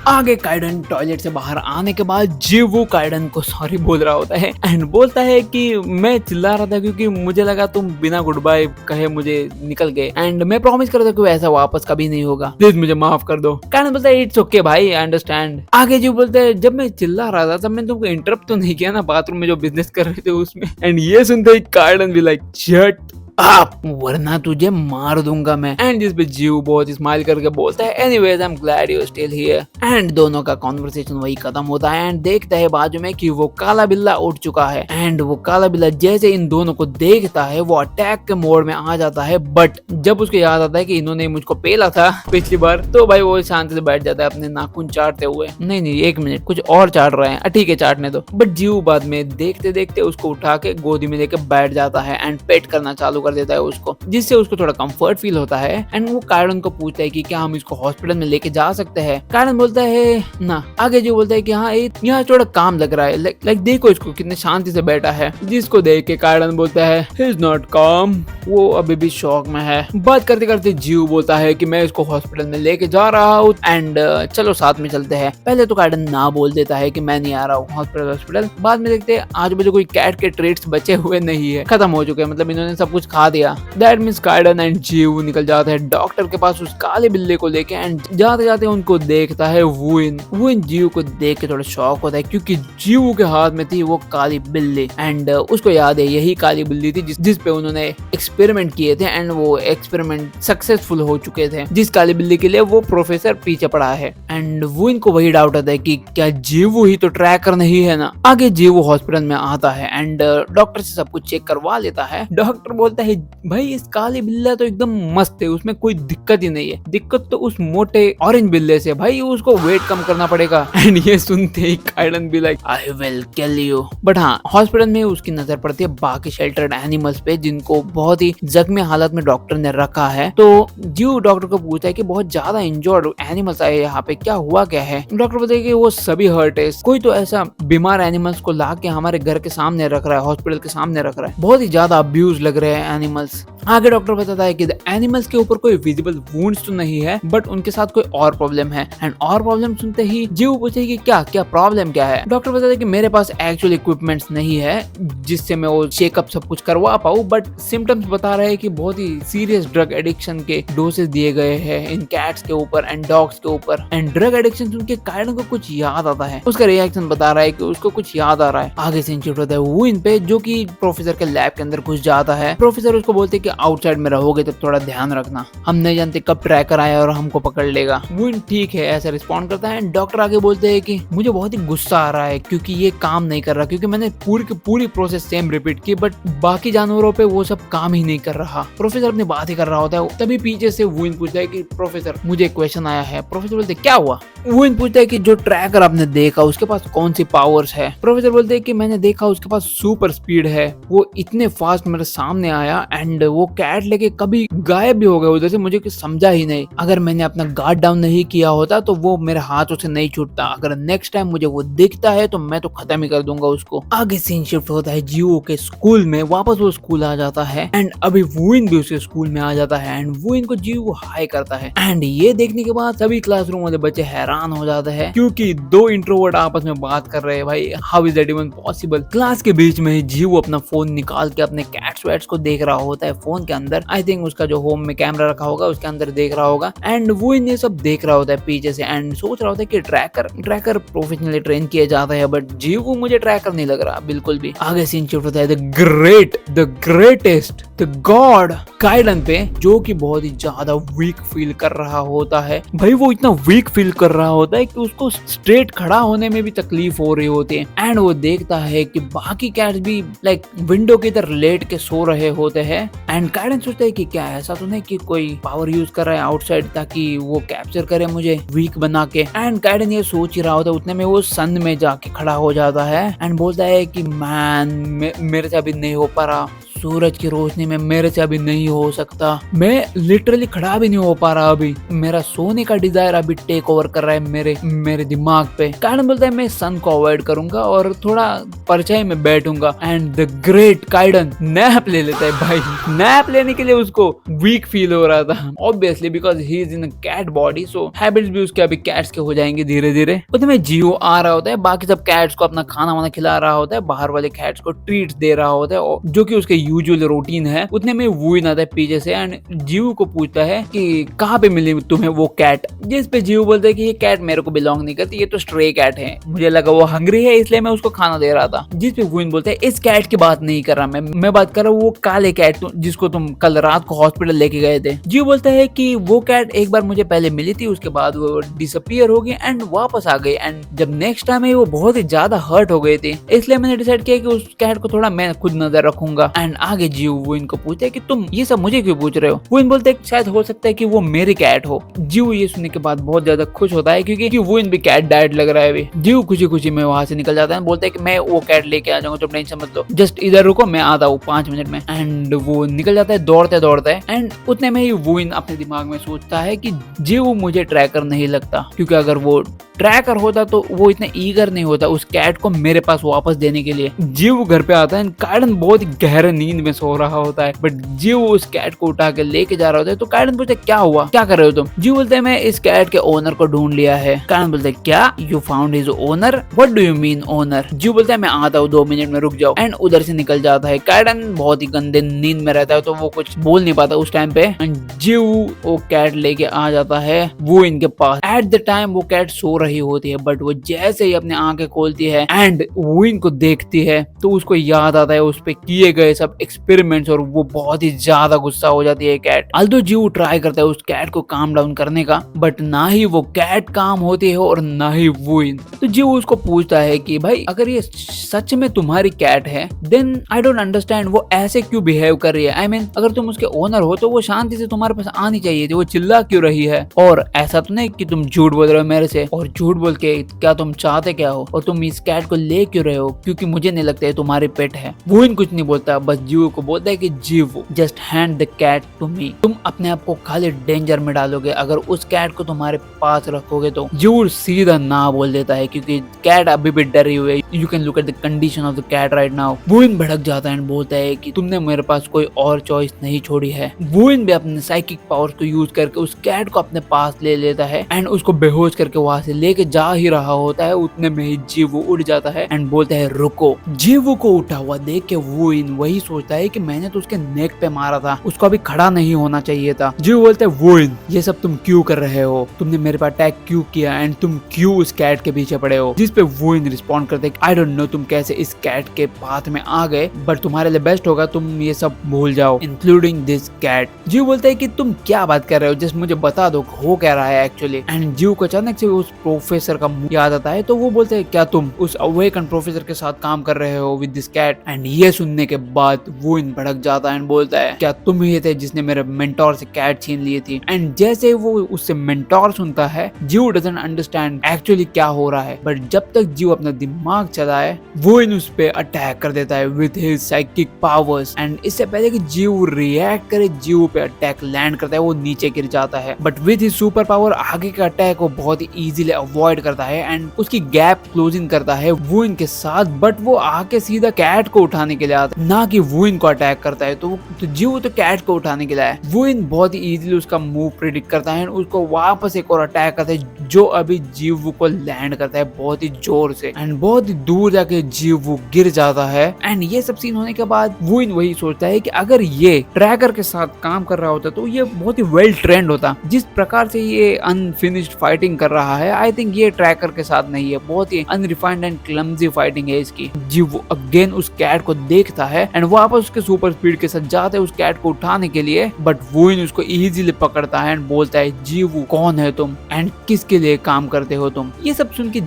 आगे काइडन टॉयलेट से बाहर आने के बाद जीवू काइडन को सॉरी बोल रहा होता है एंड बोलता है कि मैं चिल्ला रहा था क्योंकि मुझे लगा तुम बिना गुड बाय कहे मुझे निकल गए, एंड मैं प्रॉमिस कर रहा था कि ऐसा वापस कभी नहीं होगा, प्लीज मुझे माफ कर दो। काइडन बोलता है इट्स ओके भाई, आई अंडरस्टैंड। आगे जीवू बोलते हैं जब मैं चिल्ला रहा था तब मैंने तुमको इंटरप्ट तो नहीं किया ना बाथरूम में जो बिजनेस कर रहे थे उसमें। एंड ये सुनते ही काइडन भी लाइक शट आप, वरना तुझे मार दूंगा मैं। एंड जिस पे जीव बहुत स्माइल करके बोलता है anyways I am glad you still here. And दोनों का कॉन्वर्सेशन वही खत्म होता है एंड देखता है बाजू में कि वो काला बिल्ला उठ चुका है। एंड वो काला बिल्ला जैसे इन दोनों को देखता है वो अटैक के मोड में आ जाता है, बट जब उसको याद आता है कि इन्होंने मुझको पेला था पिछली बार, तो भाई वो शांति से बैठ जाता है अपने नाखून चाटते हुए। नहीं एक मिनट, कुछ और चाट रहे हैं, ठीक है चाटने दो। बट जीव बाद में देखते देखते उसको उठा के गोदी में लेके बैठ जाता है एंड पेट करना चालू कर देता है उसको, जिससे उसको थोड़ा कंफर्ट फील होता है। एंड वो काइडन को पूछता है कि क्या हम इसको हॉस्पिटल में लेके जा सकते हैं। काइडन बोलता है ना। आगे जो बोलता है कि हाँ यहाँ थोड़ा काम लग रहा है, लाइक देखो इसको कितने शांति से बैठा है, जिसको देख के काइडन बोलता है ही इज नॉट काम, वो अभी भी शॉक में है। बात करते करते जीव बोलता है कि मैं इसको हॉस्पिटल में लेके जा रहा हूँ एंड चलो साथ में चलते हैं। पहले तो काइडन ना बोल देता है कि मैं नहीं आ रहा हूँ हॉस्पिटल। बाद में देखते हैं आज मुझे कोई कैट के ट्रेट्स बचे हुए नहीं है, खत्म हो चुके हैं, मतलब इन्होंने सब कुछ खा दिया। दैट मींस काइडन एंड जीव निकल जाते हैं डॉक्टर के पास उस काले बिल्ले को लेके, एंड जाते जाते उनको देखता है वुइन जीव को देख के थोड़ा शॉक होता है क्योंकि जीव के हाथ में थी वो काली बिल्ली, एंड उसको याद है यही काली बिल्ली थी जिस पे उन्होंने एक्सपेरिमेंट किए थे एंड वो एक्सपेरिमेंट सक्सेसफुल हो चुके थे, जिस काली बिल्ली के लिए वो प्रोफेसर पीछे पड़ा है। एंड वुइन को वही डाउट आता है कि क्या जीव ही तो ट्रैकर नहीं है ना। आगे जीव हॉस्पिटल में आता है एंड डॉक्टर से सब कुछ चेक करवा लेता है। डॉक्टर बोलता है भाई इस काली बिल्ला तो एकदम मस्त है, उसमें कोई दिक्कत ही नहीं है, दिक्कत तो उस मोटे ऑरेंज बिल्ले से, भाई उसको वेट कम करना पड़ेगा। एंड ये सुनते ही काइडन भी like I will kill you. But हाँ हॉस्पिटल में उसकी नजर पड़ती है बाकी शेल्टर्ड एनिमल्स पे जिनको बहुत ही जख्मी हालत में डॉक्टर ने रखा है। तो जीव डॉक्टर को पूछता है कि बहुत ज्यादा इंजर्ड एनिमल्स आए यहाँ पे, क्या हुआ क्या है। डॉक्टर बताए कि वो सभी हर्ट है, कोई तो ऐसा बीमार एनिमल्स को ला के हमारे घर के सामने रख रहा है, हॉस्पिटल के सामने रख रहा है, बहुत ही ज्यादा अब्यूज लग रहे हैं एनिमल्स। आगे डॉक्टर बताता है कि एनिमल्स के ऊपर कोई विजिबल वुंड्स तो नहीं है, बट उनके साथ कोई और प्रॉब्लम है। एंड और प्रॉब्लम सुनते ही जीव पूछे कि क्या प्रॉब्लम क्या है। डॉक्टर बताता है कि मेरे पास एक्चुअल इक्विपमेंट्स नहीं है जिससे मैं वो चेकअप सब कुछ करवा पाऊँ, बट सिम्टम्स बता रहे हैं कि बहुत ही सीरियस ड्रग एडिक्शन के डोसेस दिए गए हैं इन कैट्स के ऊपर एंड डॉग्स के ऊपर। एंड ड्रग एडिक्शन सुन के काइडन को कुछ याद आता है, उसका रिएक्शन बता रहा है कि उसको कुछ याद आ रहा है। आगे से शिफ्ट होता है वुइन पे, जो कि प्रोफेसर के लैब के अंदर घुस जाता है। प्रोफेसर उसको बोलते हैं कि आउटसाइड में रहोगे तो थोड़ा ध्यान रखना, हम नहीं जानते कब ट्रैकर आया और हमको पकड़ लेगा। वुइन ठीक है ऐसा रिस्पॉन्ड करता है। डॉक्टर आगे बोलते हैं कि मुझे बहुत ही गुस्सा आ रहा है क्योंकि ये काम नहीं कर रहा, क्योंकि मैंने पूरी की पूरी प्रोसेस सेम रिपीट की, बट बाकी जानवरों पे वो सब काम ही नहीं कर रहा। प्रोफेसर अपनी बात ही कर रहा होता है, तभी पीछे से वुइन पूछता है कि प्रोफेसर मुझे क्वेश्चन आया है। प्रोफेसर बोलते क्या हुआ। वुइन पूछता है कि जो ट्रैकर आपने देखा उसके पास कौन सी पावर्स है। प्रोफेसर बोलते हैं कि मैंने देखा उसके पास सुपर स्पीड है, वो इतने फास्ट मेरे सामने आया एंड वो कैट लेके कभी गायब भी हो गया उधर से, मुझे कुछ समझा ही नहीं। अगर मैंने अपना गार्ड डाउन नहीं किया होता तो वो मेरे हाथों से नहीं छूटता, अगर नेक्स्ट टाइम मुझे वो दिखता है तो मैं तो खत्म ही कर दूंगा उसको। आगे सीन शिफ्ट होता है जियो के स्कूल में, वापस वो स्कूल आ जाता है एंड अभी वुइन भी उसके स्कूल में आ जाता है एंड वुइन को जियो हाई करता है। एंड ये देखने के बाद सभी क्लासरूम वाले बच्चे हैरान हो जाते हैं क्योंकि दो इंट्रोवर्ट आपस में बात कर रहे हैं। भाई how is that even possible. Class के बीच में ही जियो अपना फोन निकाल के अपने कैट्स वैट्स को देख रहा होता है, फोन के अंदर, आई थिंक उसका जो होम में कैमरा रखा होगा उसके अंदर देख रहा होगा। एंड वो इन्हें सब देख रहा होता है पीछे से एंड सोच रहा होता है कि ट्रैकर प्रोफेशनली ट्रेन किया जाता है, बट जीवू मुझे ट्रैकर नहीं लग रहा बिल्कुल भी। आगे सीन शिफ्ट होता है द ग्रेटेस्ट, द गॉड काइडन पे, जो कि बहुत ही ज्यादा वीक फील कर रहा होता है। भाई वो इतना वीक फील कर रहा होता है कि उसको स्ट्रेट खड़ा होने में भी तकलीफ हो रही होती है। एंड वो देखता है कि बाकी कैट्स भी लाइक विंडो की तरह लेट के सो रहे होते हैं। एंड काइडन सोचता है कि क्या ऐसा तो नहीं कि कोई पावर यूज कर रहा है आउटसाइड ताकि वो कैप्चर करे मुझे वीक बना के। एंड काइडन ये सोच ही रहा होता है, उतने में वो सन में जाके खड़ा हो जाता है एंड बोलता है कि मैन मेरे से अभी नहीं हो पा रहा, सूरज की रोशनी में मेरे से अभी नहीं हो सकता, मैं लिटरली खड़ा भी नहीं हो पा रहा, अभी मेरा सोने का डिजायर अभी टेक ओवर कर रहा है मेरे दिमाग पे। काइडन बोलता है मैं सन को अवॉइड करूंगा और थोड़ा परछाई में बैठूंगा। एंड द ग्रेट काइडन नैप ले लेता है। भाई नैप लेने के लिए उसको वीक फील हो रहा था obviously because he is in a cat body, so habits भी उसके अभी कैट्स के हो जाएंगे धीरे धीरे। उतने में जियो आ रहा होता है, बाकी सब कैट्स को अपना खाना वाना खिला रहा होता है, बाहर वाले कैट्स को ट्रीट दे रहा होता है जो कि उसके यूजुअल रूटीन है। उतने में वुइन आता है पीछे से एंड जीव को पूछता है कि कहाँ पे मिली तुम्हें वो कैट, जिस पे जीव बोलता है कि ये कैट मेरे को बिलोंग नहीं करती, ये तो स्ट्रे कैट है, मुझे लगा वो हंग्री है इसलिए मैं उसको खाना दे रहा था। जिस पे वुइन बोलता है इस कैट की बात नहीं कर रहा मैं बात कर रहा हूँ वो काले कैट जिसको तुम कल रात को हॉस्पिटल लेके गए थे। जीव बोलता है कि वो कैट एक बार मुझे पहले मिली थी, उसके बाद वो डिसअपियर हो गई एंड वापस आ गई। एंड जब नेक्स्ट टाइम है वो बहुत ही ज्यादा हर्ट हो गई थी, इसलिए मैंने डिसाइड किया कि उस कैट को थोड़ा मैं खुद नजर रखूंगा। एंड आगे जीव वो इनको पूछते हैं कि तुम ये सब मुझे क्यों पूछ रहे हो। वो इन बोलते हैं शायद हो सकता है कि वो मेरी कैट हो। जीव ये सुनने के बाद बहुत ज्यादा खुश होता है क्योंकि वो इन भी कैट डाइट लग रहा है अभी। जीव खुशी खुशी में वहां से निकल जाता है, बोलता है कि मैं वो कैट लेके आ जाऊंगा, तुम टेंशन मत लो, जस्ट इधर रुको मैं आता हूँ 5 मिनट में। एंड वो निकल जाता है दौड़ते दौड़ते एंड उतने में ही वो इन अपने दिमाग में सोचता है कि जीव मुझे ट्रैकर नहीं लगता, क्योंकि अगर वो ट्रैकर होता तो वो इतना ईगर नहीं होता उस कैट को मेरे पास वापस देने के लिए। जीव घर पे आता है, काइडन बहुत ही गहरे नींद में सो रहा होता है, बट जीव उस कैट को उठा के लेके जा रहा होता है। तो काइडन पूछता है क्या हुआ, क्या कर रहे हो तुम। जीव बोलते हैं मैं इस कैट के ओनर को ढूंढ लिया है। काइडन बोलते हैं क्या, you found his owner, what do you mean owner. जीव बोलता है मैं आता हूँ 2 मिनट में, रुक जाओ। एंड उधर से निकल जाता है। काइडन बहुत ही गंदे नींद में रहता है तो वो कुछ बोल नहीं पाता उस टाइम पे। जीव वो कैट लेके आ जाता है वो इनके पास। एट द टाइम वो कैट सो रही होती है, बट वो जैसे ही अपने आंखें खोलती है एंड वो इनको देखती है तो उसको याद आता है उस पे किए गए सब एक्सपेरिमेंट्स और वो बहुत ही ज्यादा गुस्सा हो जाती है कैट। अल्दो जीव ट्राई करता है उस कैट को काम डाउन करने का, बट ना ही वो कैट काम होती है और ना ही वो इन। तो जीव उसको पूछता है कि भाई अगर ये सच में तुम्हारी कैट है देन आई डोंट अंडरस्टैंड वो ऐसे क्यों बिहेव कर रही है। आई मीन अगर तुम उसके ओनर हो तो वो शांति से तुम्हारे पास आनी चाहिए थी, वो चिल्ला क्यों रही है। और ऐसा तो नहीं कि तुम झूठ बोल रहे हो मेरे से, और झूठ बोल के क्या तुम चाहते क्या हो, और तुम इस कैट को ले क्यों रहे हो, क्योंकि मुझे नहीं लगता है तुम्हारे पेट है। वो इन कुछ नहीं बोलता, बस जीव को बोलता है कि Jiwoo just hand the cat to me, तुम अपने आप को खाली डेंजर में डालोगे अगर उस कैट को तुम्हारे पास रखोगे तो। जीव सीधा ना बोल देता है क्योंकि कैट अभी भी डरी हुई है। You can look at the condition of the cat right now. वो इन भड़क जाता है एंड बोलता है कि तुमने मेरे पास कोई और चॉइस नहीं छोड़ी है। वो इन भी अपने साइकिक पावर्स को यूज करके उस कैट को अपने पास ले लेता है एंड उसको बेहोश करके वहां से लेके जा ही रहा होता है। उतने में ही जीवो उड़ जाता है एंड बोलता है रुको। जीवो को उठा हुआ देख के वो इन वही सोचता है कि मैंने तो उसके नेक पे मारा था, उसको अभी खड़ा नहीं होना चाहिए था। जीवो बोलता है वो इन ये सब तुम क्यों कर रहे हो, तुमने मेरे पर अटैक क्यों किया एंड तुम क्यों उस कैट के पीछे पड़े हो। जिस पे वो इन रिस्पॉन्ड करते है आई डोंट नो तुम कैसे इस कैट के पाथ में आ गए, बट तुम्हारे लिए बेस्ट होगा तुम ये सब भूल जाओ इंक्लूडिंग दिस कैट। जीव बोलता है कि तुम क्या बात कर रहे हो, जस्ट मुझे बता दो हो क्या रहा है एक्चुअली। एंड जीव को अचानक से उस प्रोफेसर का मुंह याद आता है तो वो बोलते हैं क्या तुम उस अवेकन प्रोफेसर के साथ काम कर रहे हो विद दिस कैट। एंड ये सुनने के बाद वो इन भड़क जाता है एंड बोलता है क्या तुम ही थे जिसने मेरे मेंटोर से कैट छीन ली थी। एंड जैसे वो उससे मेंटोर सुनता है जीव डजंट अंडरस्टैंड एक्चुअली क्या हो रहा है, बट जब तक जीव अपना दिमाग चलाए वो इन उस पे अटैक कर देता है with his psychic powers. And इससे पहले कि जीव रिएक्ट करे जीव पे अटैक लैंड करता है, वो नीचे गिर जाता है, but with his super power आगे का अटैक वो बहुत ही इजीली अवॉइड करता है एंड उसकी गैप क्लोजिंग करता है वो इनके साथ। बट वो आके सीधा कैट को उठाने के लिए आता, ना कि वुइन को अटैक करता है। तो जीवू तो कैट को उठाने के लिए आया। वुइन बहुत ही इजीली उसका मूव प्रिडिक्ट करता है, उसको वापस एक और अटैक करता है जो अभी जीवू को लैंड करता है बहुत ही जोर से एंड बहुत ही दूर जाके जीवू गिर जाता है। एंड ये सब सीन होने के बाद वुइन वही सोचता है कि अगर ये ट्रैकर के साथ काम कर रहा होता तो ये बहुत ही वेल ट्रेंड होता। जिस प्रकार से ये अनफिनिश्ड फाइटिंग कर रहा है, आई थिंक ये ट्रैकर के साथ नहीं है, बहुत ही अनरिफाइंड एंड क्लमजी फाइटिंग है इसकी। जीवू अगेन उस कैट को देखता है एंड वापस उसके सुपर स्पीड के साथ जाता है उस कैट को उठाने के लिए, बट वुइन उसको इजीली पकड़ता है एंड बोलता है जीवू कौन है तुम एंड किसके लिए काम करते हो तुम। ये सब सुन के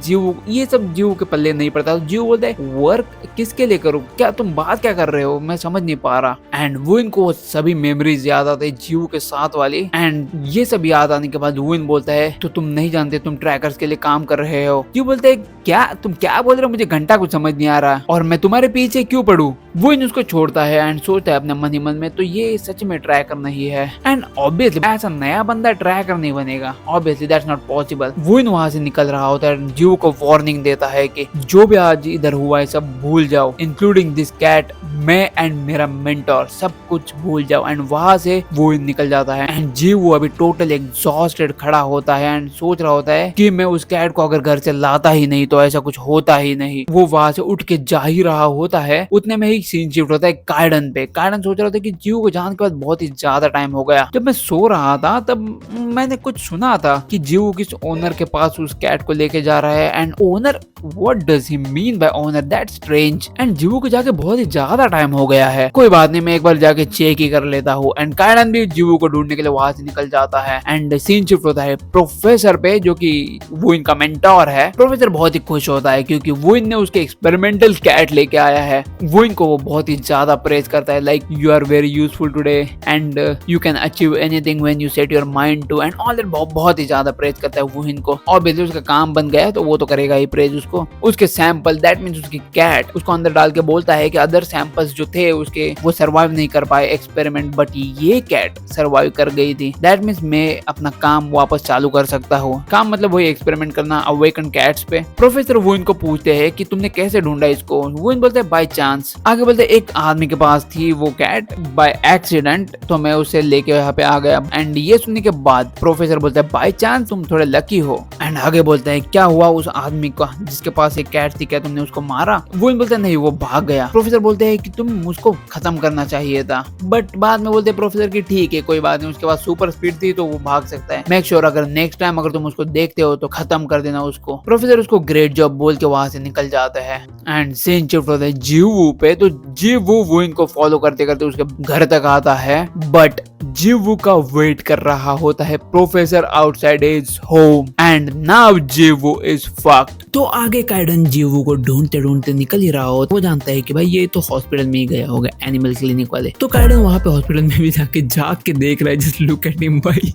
ये सब जीवू के पल्ले नहीं पड़ता। जीवू बोलता है वर्क किसके लिए करूं, क्या तुम बात क्या कर रहे हो, मैं समझ नहीं पा रहा। एंड वुइन को सभी मेमोरीज याद आते हैं जीवू के साथ वाली एंड ये सब याद आने के बाद वुइन बोलता है तो तुम नहीं जानते तुम ट्रैकर्स के लिए काम कर रहे हो। जीवू बोलता है क्या तुम क्या बोल रहे हो, मुझे घंटा कुछ समझ नहीं आ रहा और मैं तुम्हारे पीछे क्यों पड़ूं। वुइन उसको छोड़ता है एंड सोचता है अपने मन ही मन में तो ये सच में ट्रैकर नहीं है एंड ऑब्वियसली ऐसा नया बंदा ट्रैकर नहीं बनेगा, ऑब्वियसली दैट्स नॉट पॉसिबल। वुइन वहां से निकल रहा होता है, जीवू को वार्निंग देता है कि जो भी आज इधर हुआ है सब भूल जाओ इंक्लूडिंग दिस कैट, मैं एंड मेरा मेंटोर सब कुछ भूल जाओ। एंड वहां से वुइन निकल जाता है एंड जीवू अभी टोटल एग्जॉस्टेड खड़ा होता है एंड सोच रहा होता है कि मैं उस कैट को अगर घर से लाता ही नहीं तो ऐसा कुछ होता ही नहीं। वो वहां से उठ के जा ही रहा होता है, उतने में ही सीन शिफ्ट होता है काइडन पे। काइडन सोच रहा था कि जीवू को जाने के बाद बहुत ही ज्यादा टाइम हो गया। जब मैं सो रहा था तब मैंने कुछ सुना था कि जीवू किस ओनर के पास उस कैट को लेके जा रहा है and owner what does he mean by owner, that's strange. And Jiwoo को जाके बहुत ही ज्यादा टाइम हो गया है, कोई बात नहीं मैं एक बार जाके चेक ही कर लेता हूँ। एंड काइडन भी जीवू को ढूंढने के लिए वहां से निकल जाता है एंड सीन शिफ्ट होता है प्रोफेसर पे जो कि वुइन का मेंटोर है। प्रोफेसर बहुत ही खुश होता है क्योंकि वुइन ने उसके एक्सपेरिमेंटल कैट लेके आया है। वुइन को वो बहुत ही ज्यादा प्रेज करता है like you are very useful today and you can achieve anything when you set your mind to and all that. बहुत ही ज्यादा प्रेज करता है वुइन को और बेसिकली उसका काम बन गया तो वो तो करेगा ही प्रेज उसको। उसके सैंपल दैट मींस उसकी कैट उसको अंदर डाल के बोलता है कि अदर सैंपल्स जो थे उसके वो सर्वाइव नहीं कर पाए एक्सपेरिमेंट, बट ये कैट सर्वाइव कर गई थी। दैट मींस मैं अपना काम वापस चालू कर सकता हूँ। काम मतलब वही एक्सपेरिमेंट करना अवेकन कैट्स पे। प्रोफेसर वुइन को पूछते हैं कि तुमने कैसे ढूंढा इसको। वुइन बोलते हैं बाय चांस। आगे बोलते एक आदमी के पास थी वो कैट बाय एक्सीडेंट तो मैं उसे लेके यहाँ पे आ गया। एंड ये सुनने के बाद प्रोफेसर बोलता है बाय चांस तुम थोड़े लकी हो। एंड आगे बोलते हैं क्या हुआ उस आदमी का जिसके पास एक कैट थी, क्या तुमने उसको मारा। वुइन बोलते नहीं वो भाग गया। प्रोफेसर बोलते हैं कि तुम उसको खत्म करना चाहिए था, बट बाद में बोलते प्रोफेसर की ठीक है कोई बात नहीं, उसके पास सुपर स्पीड थी तो वो भाग सकता है। मेक श्योर अगर नेक्स्ट टाइम अगर तुम उसको देखते हो तो खत्म कर देना उसको। प्रोफेसर उसको ग्रेट जॉब बोल के वहां से निकल जाते हैं एंड सीन शिफ्ट होता है जीवू पे। तो जीवू वुइन को फॉलो करते करते उसके घर तक आता है, बट जीवू का वेट कर रहा होता है professor outside his home and now Jiwoo is fucked. तो आगे काइडन जीवू को ढूंढते ढूंढते निकल ही रहा हो। वो जानता है कि भाई ये तो हॉस्पिटल में ही गया होगा एनिमल क्लिनिक वाले। तो काइडन वहां पे हॉस्पिटल में भी जाके जाग के देख रहा है, जस्ट लुक एट हिम भाई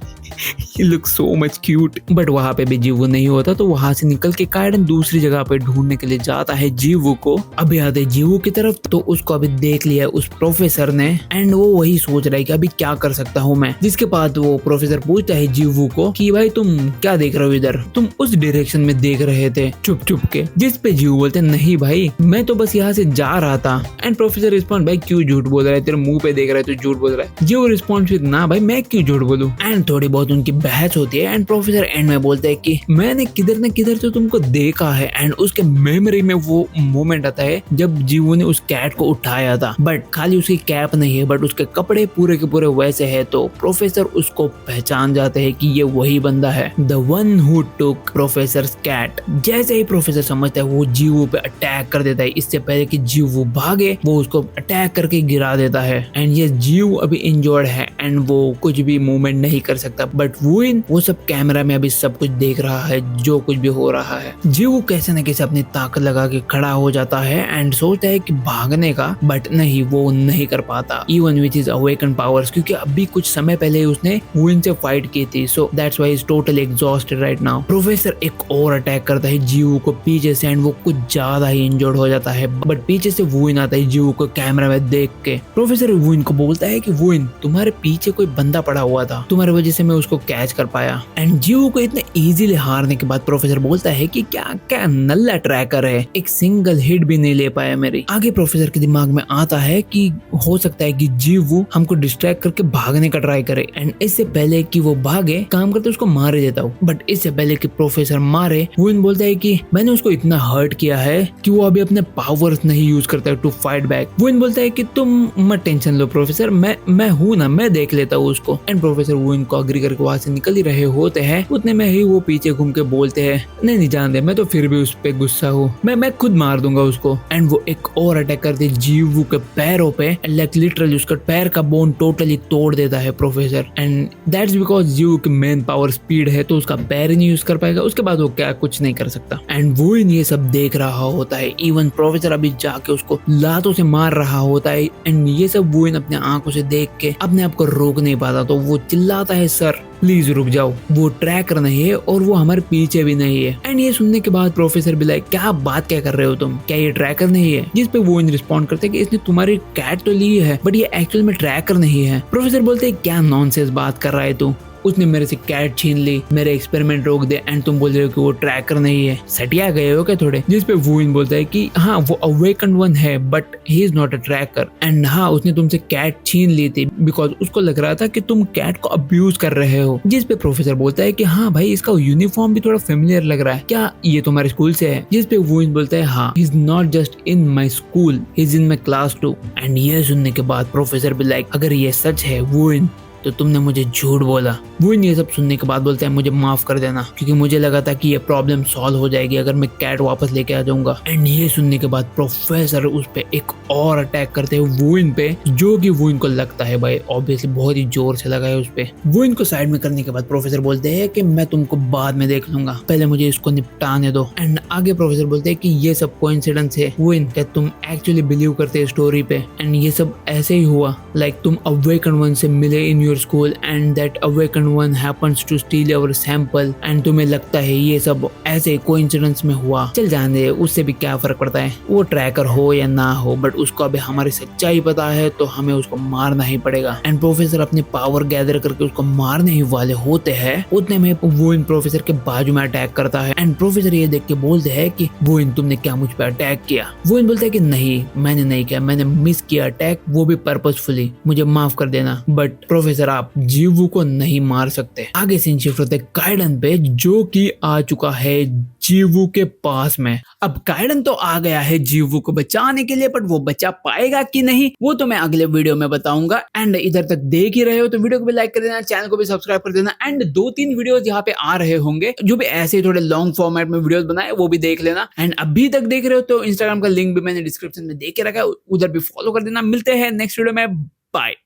he look so much cute. But वहां पे भी जीवू नहीं होता तो वहां से निकल के काइडन दूसरी जगह पे ढूंढने के लिए जाता है जीवू को। अभी आते जीवू की तरफ तो उसको अभी देख लिया उस प्रोफेसर ने एंड वो वही सोच रहा है कि अभी क्या कर सकता हूँ मैं। जिसके बाद वो प्रोफेसर पूछता है जीवू को कि भाई तुम क्या देख रहे हो इधर, तुम उस डायरेक्शन में देख रहे थे चुप चुप के। जिस पे जीवू बोलते नहीं भाई मैं तो बस यहाँ से जा रहा था। एंड प्रोफेसर रिस्पॉन्ड भाई क्यों झूठ बोल रहा है, तेरे मुंह पे देख रहा है तो झूठ बोल रहा है। जीवू रिस्पॉन्ड ना भाई मैं क्यों झूठ बोलूं। एंड थोड़ी बहुत उनकी बहस होती है एंड प्रोफेसर एंड में बोलते है कि मैंने किधर न किधर तो तुमको देखा है। एंड उसके मेमोरी में वो मोमेंट आता है जब जीवू ने उस कैट को उठाया था, बट खाली उसकी कैप नहीं है बट उसके कपड़े पूरे के पूरे वैसे है। तो प्रोफेसर उसको पहचान जाते हैं कि ये वही बंदा है, the one who took professor's cat. जैसे ही प्रोफेसर समझता है वो जीवू पे अटैक कर देता है। इससे पहले कि जीवू भागे वो उसको अटैक करके गिरा देता है। एंड ये जीवू अभी इंजर्ड है एंड वो कुछ भी मूवमेंट नहीं कर सकता, बट वुइन वो सब कैमरा में अभी सब कुछ देख रहा है जो कुछ भी हो रहा है। जीवू कैसे न कैसे अपनी ताकत लगा के खड़ा हो जाता है एंड सोचता है कि भागने का, बट नहीं वो नहीं कर पाता even with his awaken powers, क्योंकि अभी कुछ समय पहले उसने वुइन से फाइट की थी। So that's why is totally exhausted right right now. Professor एक और अटैक करता है जीवू को पीछे से एंड वो कुछ ज्यादा ही इंजर्ड हो जाता है, बट पीछे से वुइन आता है जीवू को कैमरा में देख के। प्रोफेसर वुइन को बोलता है कि वुइन, तुम्हारे पीछे कोई बंदा पड़ा हुआ था, तुम्हारी वजह से मैं उसको कैच कर पाया। एंड जीवू को इतने इजीली हारने के बाद प्रोफेसर बोलता है कि क्या क्या नल्ला ट्रैकर है, एक सिंगल हिट भी नहीं ले पाया मेरी। आगे प्रोफेसर के दिमाग में आता है कि हो सकता है कि जीवू हमको डिस्ट्रैक्ट करके भागने का ट्राई करे एंड इससे पहले कि वो भागे काम करते उसको मार ही देता हूँ। बट इससे पहले कि प्रोफेसर मारे, वुइन बोलता है कि मैंने उसको इतना हर्ट किया है कि वो अभी अपने पावर्स नहीं यूज करता है टू फाइट बैक। वुइन बोलता है कि तुम मत टेंशन लो प्रोफेसर, मैं हूँ ना, मैं देख लेता हूँ उसको। एंड प्रोफेसर वुइन को अग्री करके वहां से निकल ही रहे होते हैं, उतने में ही वो पीछे घूम के बोलते हैं नहीं जान दे, मैं तो फिर भी उस पे गुस्सा हूँ, मैं खुद मार दूंगा उसको। एंड वो एक और अटैक करते जीवू के पैरों पे, लाइक लिटरली उसका पैर का बोन टोटली तोड़ देता है प्रोफेसर। एंड दैट्स बिकॉज जीवू की मेन पावर स्पीड है, तो उसका पैर ही नहीं यूज कर पाएगा, उसके बाद वो क्या कुछ नहीं कर सकता। एंड वो ये सब देख रहा होता है, इवन प्रोफेसर अभी जाके उसको लातों से मार रहा होता है। एंड ये सब वो अपने आंखों से देख के अपने आप को रोक नहीं पाता, तो वो चिल्लाता है सर प्लीज रुक जाओ, वो ट्रैकर नहीं है और वो हमारे पीछे भी नहीं है। एंड ये सुनने के बाद प्रोफेसर भी लाइक क्या बात क्या कर रहे हो तुम, क्या ये ट्रैकर नहीं है? जिस पे वो रिस्पॉन्ड करते हैं कि इसने तुम्हारी कैट तो ली है बट ये एक्चुअल में ट्रैकर नहीं है। प्रोफेसर बोलते हैं क्या नॉनसेंस बात कर रहा है तू, उसने मेरे से कैट छीन ली, मेरे एक्सपेरिमेंट रोक दे एंड तुम बोल रहे हो कि वो ट्रैकर नहीं है, सटिया गए हो क्या थोड़े? जिस पे वुइन बोलता है कि हाँ वो अवेकन्ड वन है but he is not a tracker. And हाँ उसने तुमसे कैट छीन ली थी बिकॉज उसको लग रहा था कि तुम कैट को अब्यूज कर रहे हो। जिस पे प्रोफेसर बोलता है कि हाँ भाई इसका यूनिफॉर्म भी थोड़ा फेमिलियर लग रहा है, क्या ये तुम्हारे स्कूल से है? जिस पे वुइन बोलता है हाँ he is not just in my school, he is in my class too. And ये सुनने के बाद प्रोफेसर भी लाइक अगर ये सच है वुइन तो तुमने मुझे झूठ बोला। वो ये सब सुनने के बाद बोलता है मुझे माफ कर देना, क्योंकि मुझे लगा था कि ये प्रॉब्लम सॉल्व हो जाएगी अगर मैं कैट वापस लेके आ जाऊंगा। एंड ये सुनने के बाद प्रोफेसर उस पे एक और अटैक करते हैं वुइन पे, जो कि वुइन को लगता है भाई ऑब्वियसली बहुत ही जोर से लगा है उस पे। वुइन को साइड में करने के बाद प्रोफेसर बोलते हैं कि मैं तुमको बाद में देख लूंगा, पहले मुझे इसको निपटाने दो। एंड आगे प्रोफेसर बोलते हैं कि ये सब कोइंसिडेंस है वुइन, क्या तुम एक्चुअली बिलीव करते हैं स्टोरी पे? एंड ये सब ऐसे ही हुआ, लाइक तुम अवेकन वन से मिले in your school and that awaken one happens to steal your sample and तुम्हें लगता है ये सब ऐसे कोइंसिडेंस में हुआ। चल जाने दे, उससे भी क्या फर्क पड़ता है, वो ट्रैकर हो या ना हो, बट उसको अभी हमारी सच्चाई पता है तो हमें उसको मारना ही पड़ेगा। एंड प्रोफेसर अपनी पावर गैदर करके उसको मारने ही वाले होते हैं, उतने में वो इन प्रोफेसर के बाजू में अटैक करता है। एंड प्रोफेसर ये देख के बोलते हैं कि वो इन तुमने क्या मुझ पे अटैक किया? वो इन बोलता है कि नहीं मैंने नहीं किया, मैंने मिस किया अटैक, वो भी पर्पसफुली, मुझे माफ कर देना। बट प्रोफेसर आप जीवू को नहीं मार सकते। आगे सीन शिफ्ट होते काइडन पे, जो कि आ चुका है जीवू के पास में। अब काइडन तो आ गया है जीवू को बचाने के लिए, बट वो बचा पाएगा कि नहीं वो तो मैं अगले वीडियो में बताऊंगा। एंड इधर तक देख ही रहे हो तो वीडियो को भी लाइक कर देना, चैनल को भी सब्सक्राइब कर देना। एंड 2-3 वीडियोस यहाँ पे आ रहे होंगे जो भी ऐसे थोड़े लॉन्ग फॉर्मेट में वीडियोस बनाए, वो भी देख लेना। एंड अभी तक देख रहे हो तो इंस्टाग्राम का लिंक भी मैंने डिस्क्रिप्शन में दे के रखा है, उधर भी फॉलो कर देना। मिलते हैं नेक्स्ट वीडियो में, बाय।